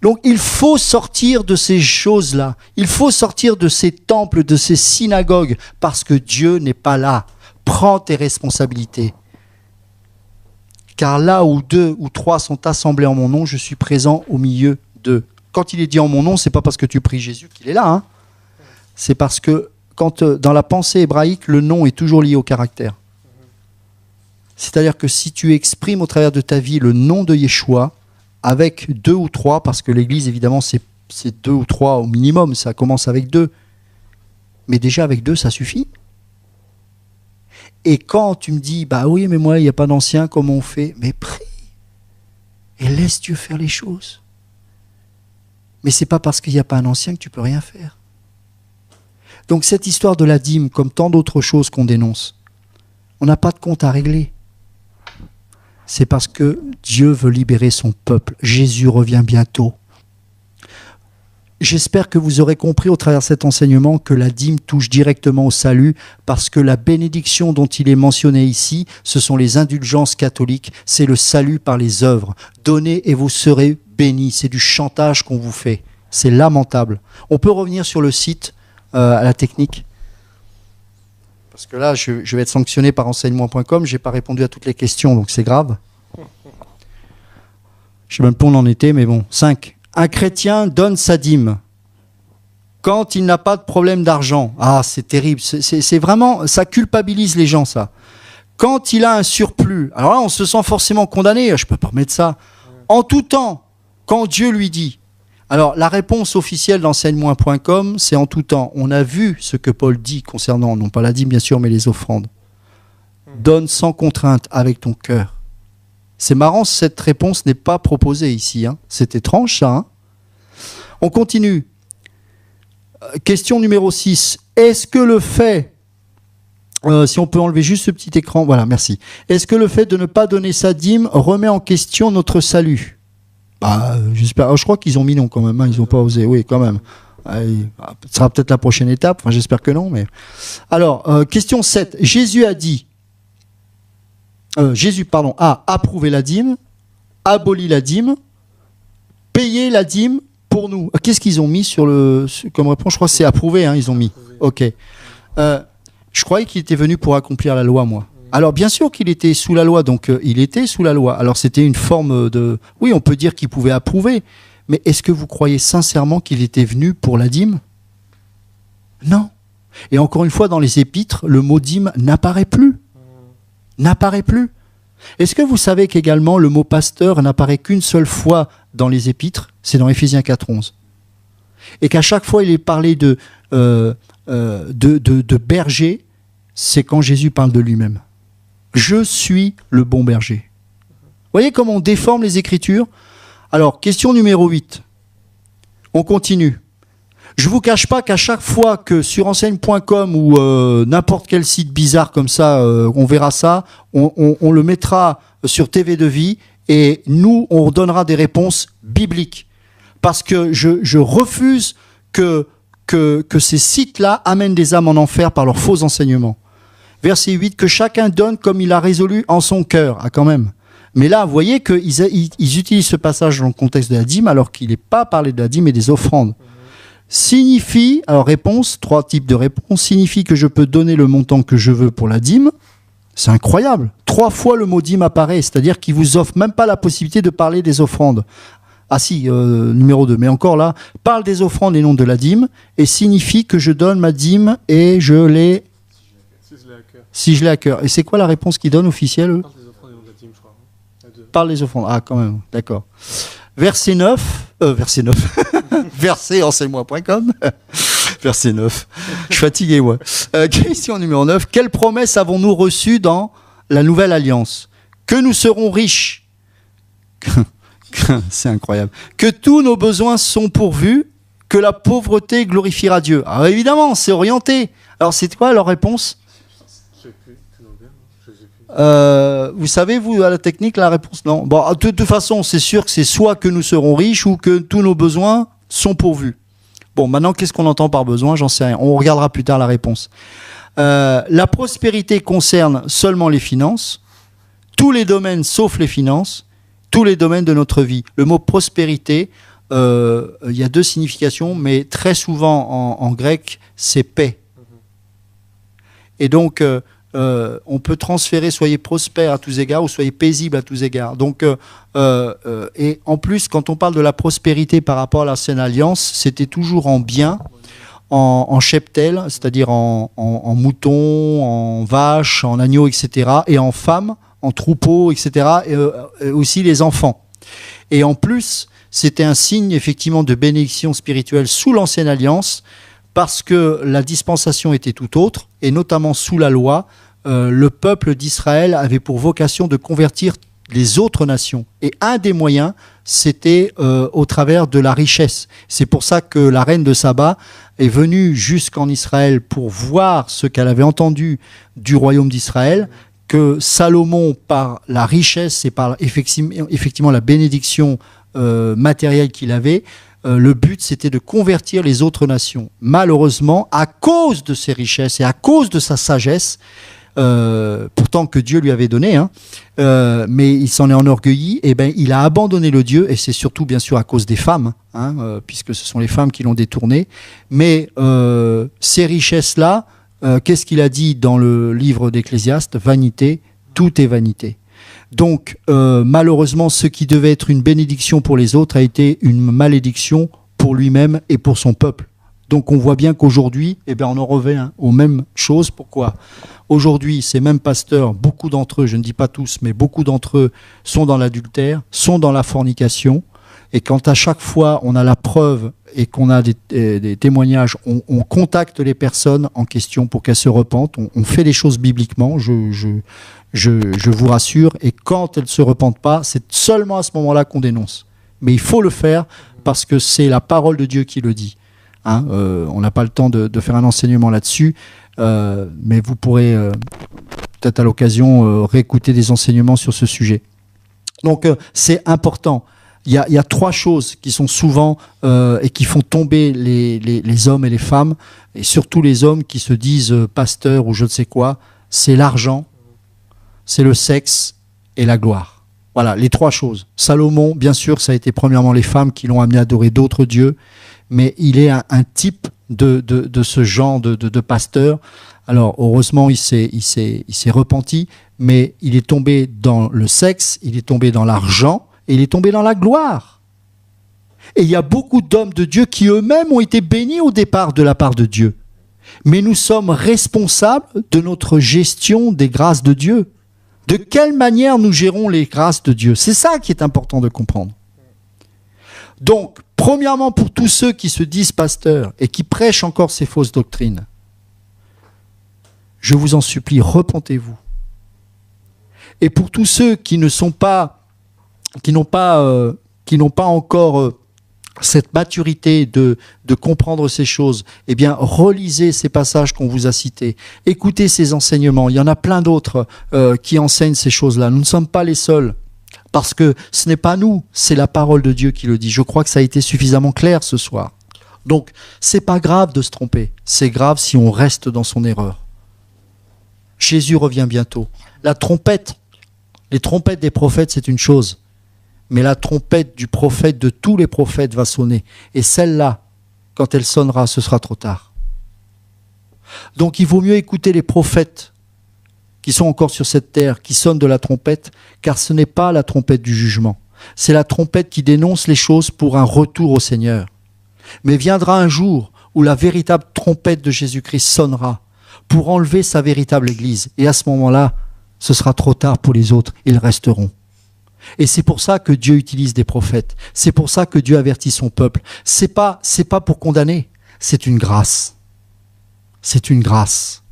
Donc il faut sortir de ces choses-là, il faut sortir de ces temples, de ces synagogues, parce que Dieu n'est pas là. Prends tes responsabilités. Car là où 2 ou 3 sont assemblés en mon nom, je suis présent au milieu d'eux. Quand il est dit en mon nom, ce n'est pas parce que tu pries Jésus qu'il est là. Hein. C'est parce que quand dans la pensée hébraïque, le nom est toujours lié au caractère. C'est-à-dire que si tu exprimes au travers de ta vie le nom de Yeshua, avec 2 ou 3, parce que l'église, évidemment, c'est 2 ou 3 au minimum, ça commence avec 2. Mais déjà avec 2, ça suffit. Et quand tu me dis, oui, mais moi, il n'y a pas d'ancien, comment on fait? Mais prie. Et laisse Dieu faire les choses. Mais ce n'est pas parce qu'il n'y a pas un ancien que tu ne peux rien faire. Donc cette histoire de la dîme, comme tant d'autres choses qu'on dénonce, on n'a pas de compte à régler. C'est parce que Dieu veut libérer son peuple. Jésus revient bientôt. J'espère que vous aurez compris au travers de cet enseignement que la dîme touche directement au salut, parce que la bénédiction dont il est mentionné ici, ce sont les indulgences catholiques, c'est le salut par les œuvres. Donnez et vous serez bénis. C'est du chantage qu'on vous fait. C'est lamentable. On peut revenir sur le site à la technique. Parce que là, je vais être sanctionné par enseignement.com. Je n'ai pas répondu à toutes les questions, donc c'est grave. Je ne sais même pas où on en était, mais bon. 5. Un chrétien donne sa dîme quand il n'a pas de problème d'argent. Ah, c'est terrible. C'est vraiment, ça culpabilise les gens, ça. Quand il a un surplus, alors là, on se sent forcément condamné. Je ne peux pas remettre ça. En tout temps, quand Dieu lui dit. Alors, la réponse officielle d'enseignement.com, c'est en tout temps. On a vu ce que Paul dit concernant, non pas la dîme bien sûr, mais les offrandes. Donne sans contrainte, avec ton cœur. C'est marrant, cette réponse n'est pas proposée ici. Hein. C'est étrange ça. Hein. On continue. Question numéro 6. Est-ce que le fait Si on peut enlever juste ce petit écran, voilà, merci. Est-ce que le fait de ne pas donner sa dîme remet en question notre salut? Bah, j'espère. Oh, je crois qu'ils ont mis non quand même, hein, ils n'ont pas osé, oui, quand même. Ce sera peut-être la prochaine étape, enfin, j'espère que non. Mais... Alors, question 7. Jésus a approuvé la dîme, aboli la dîme, payé la dîme pour nous. Qu'est-ce qu'ils ont mis comme réponse? Je crois que c'est approuvé, hein, ils ont mis. Ok. Je croyais qu'il était venu pour accomplir la loi, moi. Alors, bien sûr qu'il était sous la loi, donc il était sous la loi. Alors, c'était une forme de... Oui, on peut dire qu'il pouvait approuver, mais est-ce que vous croyez sincèrement qu'il était venu pour la dîme? Non. Et encore une fois, dans les épîtres, le mot dîme n'apparaît plus. N'apparaît plus. Est-ce que vous savez qu'également le mot pasteur n'apparaît qu'une seule fois dans les épîtres? C'est dans Éphésiens 4:11. Et qu'à chaque fois il est parlé de berger, c'est quand Jésus parle de lui-même. Je suis le bon berger. Vous voyez comment on déforme les Écritures? Alors, question numéro 8. On continue. Je ne vous cache pas qu'à chaque fois que sur enseigne.com ou n'importe quel site bizarre comme ça, on verra ça, on le mettra sur TV de Vie et nous, on donnera des réponses bibliques. Parce que je refuse que ces sites-là amènent des âmes en enfer par leurs faux enseignements. Verset 8, que chacun donne comme il a résolu en son cœur. Ah, quand même. Mais là, vous voyez qu'ils utilisent ce passage dans le contexte de la dîme alors qu'il n'est pas parlé de la dîme et des offrandes. Signifie, alors réponse, 3 types de réponses, signifie que je peux donner le montant que je veux pour la dîme. C'est incroyable. 3 fois le mot dîme apparaît, c'est-à-dire qu'il vous offre même pas la possibilité de parler des offrandes. Ah si, numéro 2, mais encore là, parle des offrandes et non de la dîme, et signifie que je donne ma dîme et je l'ai... Si je l'ai à cœur. Et c'est quoi la réponse qu'ils donnent officielle, eux? Parle des offrandes et non de la dîme, je crois. Parle des offrandes. Ah, quand même, d'accord. Verset 9. Verset enseigne-moi.com. Verset 9. Je suis fatigué, moi. Question numéro 9. Quelle promesse avons-nous reçue dans la nouvelle alliance? Que nous serons riches. C'est incroyable. Que tous nos besoins sont pourvus. Que la pauvreté glorifiera Dieu. Alors évidemment, c'est orienté. Alors c'est quoi leur réponse? Vous savez, vous, à la technique, la réponse, non. Bon, de toute façon, c'est sûr que c'est soit que nous serons riches ou que tous nos besoins sont pourvus. Bon, maintenant, qu'est-ce qu'on entend par besoin? J'en sais rien. On regardera plus tard la réponse. La prospérité concerne seulement les finances, tous les domaines sauf les finances, tous les domaines de notre vie. Le mot prospérité, il y a 2 significations, mais très souvent en grec, c'est paix. Et donc... on peut transférer soyez prospère à tous égards ou soyez paisible à tous égards. Donc, et en plus, quand on parle de la prospérité par rapport à l'ancienne alliance, c'était toujours en bien, en cheptel, c'est-à-dire en mouton, en vache, en agneau, etc. Et en femme, en troupeau, etc. Et aussi les enfants. Et en plus, c'était un signe effectivement de bénédiction spirituelle sous l'ancienne alliance, parce que la dispensation était tout autre, et notamment sous la loi, le peuple d'Israël avait pour vocation de convertir les autres nations. Et un des moyens, c'était au travers de la richesse. C'est pour ça que la reine de Saba est venue jusqu'en Israël pour voir ce qu'elle avait entendu du royaume d'Israël, que Salomon, par la richesse et par effectivement la bénédiction matérielle qu'il avait, le but, c'était de convertir les autres nations. Malheureusement, à cause de ses richesses et à cause de sa sagesse, pourtant que Dieu lui avait donné, hein, mais il s'en est enorgueilli, et ben, il a abandonné le Dieu, et c'est surtout bien sûr à cause des femmes, hein, puisque ce sont les femmes qui l'ont détourné. Mais ces richesses-là, qu'est-ce qu'il a dit dans le livre d'Ecclésiaste? Vanité, tout est vanité. Donc, malheureusement, ce qui devait être une bénédiction pour les autres a été une malédiction pour lui-même et pour son peuple. Donc, on voit bien qu'aujourd'hui, eh bien, on en revient aux mêmes choses. Pourquoi? Aujourd'hui, ces mêmes pasteurs, beaucoup d'entre eux, je ne dis pas tous, mais beaucoup d'entre eux sont dans l'adultère, sont dans la fornication. Et quand à chaque fois on a la preuve et qu'on a des témoignages, on contacte les personnes en question pour qu'elles se repentent. On fait les choses bibliquement, je vous rassure. Et quand elles ne se repentent pas, c'est seulement à ce moment-là qu'on dénonce. Mais il faut le faire parce que c'est la parole de Dieu qui le dit. Hein, on n'a pas le temps de faire un enseignement là-dessus. mais vous pourrez peut-être à l'occasion réécouter des enseignements sur ce sujet. Donc c'est important. Il y a 3 choses qui sont souvent et qui font tomber les hommes et les femmes, et surtout les hommes qui se disent pasteurs ou je ne sais quoi. C'est l'argent, c'est le sexe et la gloire. Voilà, les 3 choses. Salomon, bien sûr, ça a été premièrement les femmes qui l'ont amené à adorer d'autres dieux, mais il est un type de ce genre de pasteur. Alors, heureusement, il s'est repenti, mais il est tombé dans le sexe, il est tombé dans l'argent, et il est tombé dans la gloire. Et il y a beaucoup d'hommes de Dieu qui eux-mêmes ont été bénis au départ de la part de Dieu. Mais nous sommes responsables de notre gestion des grâces de Dieu. De quelle manière nous gérons les grâces de Dieu? C'est ça qui est important de comprendre. Donc, premièrement, pour tous ceux qui se disent pasteurs et qui prêchent encore ces fausses doctrines, je vous en supplie, repentez-vous. Et pour tous ceux qui ne sont pas qui n'ont pas encore cette maturité de comprendre ces choses, eh bien, relisez ces passages qu'on vous a cités. Écoutez ces enseignements. Il y en a plein d'autres qui enseignent ces choses-là. Nous ne sommes pas les seuls. Parce que ce n'est pas nous, c'est la parole de Dieu qui le dit. Je crois que ça a été suffisamment clair ce soir. Donc, c'est pas grave de se tromper. C'est grave si on reste dans son erreur. Jésus revient bientôt. La trompette, les trompettes des prophètes, c'est une chose. Mais la trompette du prophète, de tous les prophètes, va sonner. Et celle-là, quand elle sonnera, ce sera trop tard. Donc il vaut mieux écouter les prophètes qui sont encore sur cette terre, qui sonnent de la trompette, car ce n'est pas la trompette du jugement. C'est la trompette qui dénonce les choses pour un retour au Seigneur. Mais viendra un jour où la véritable trompette de Jésus-Christ sonnera pour enlever sa véritable Église. Et à ce moment-là, ce sera trop tard pour les autres, ils resteront. Et c'est pour ça que Dieu utilise des prophètes. C'est pour ça que Dieu avertit son peuple. C'est pas pour condamner. C'est une grâce. C'est une grâce.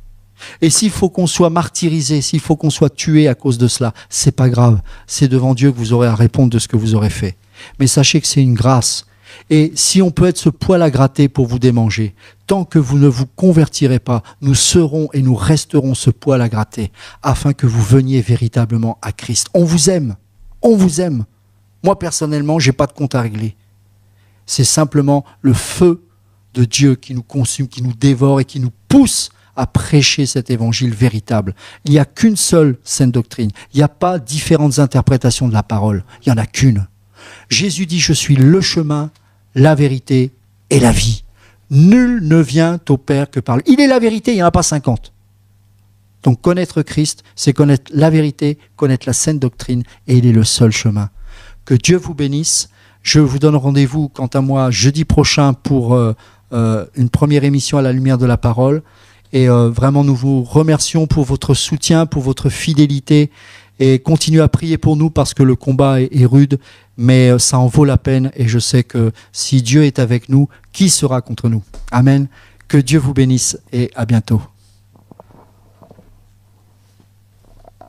Et s'il faut qu'on soit martyrisé, s'il faut qu'on soit tué à cause de cela, c'est pas grave. C'est devant Dieu que vous aurez à répondre de ce que vous aurez fait. Mais sachez que c'est une grâce. Et si on peut être ce poil à gratter pour vous démanger, tant que vous ne vous convertirez pas, nous serons et nous resterons ce poil à gratter, afin que vous veniez véritablement à Christ. On vous aime. On vous aime. Moi, personnellement, je n'ai pas de compte à régler. C'est simplement le feu de Dieu qui nous consume, qui nous dévore et qui nous pousse à prêcher cet évangile véritable. Il n'y a qu'une seule saine doctrine. Il n'y a pas différentes interprétations de la parole. Il n'y en a qu'une. Jésus dit « Je suis le chemin, la vérité et la vie. Nul ne vient au Père que par lui. » Il est la vérité, il n'y en a pas 50. Donc connaître Christ, c'est connaître la vérité, connaître la saine doctrine, et il est le seul chemin. Que Dieu vous bénisse. Je vous donne rendez-vous, quant à moi, jeudi prochain pour une première émission à la lumière de la parole. Et vraiment, nous vous remercions pour votre soutien, pour votre fidélité. Et continuez à prier pour nous parce que le combat est rude, mais ça en vaut la peine. Et je sais que si Dieu est avec nous, qui sera contre nous? Amen. Que Dieu vous bénisse et à bientôt.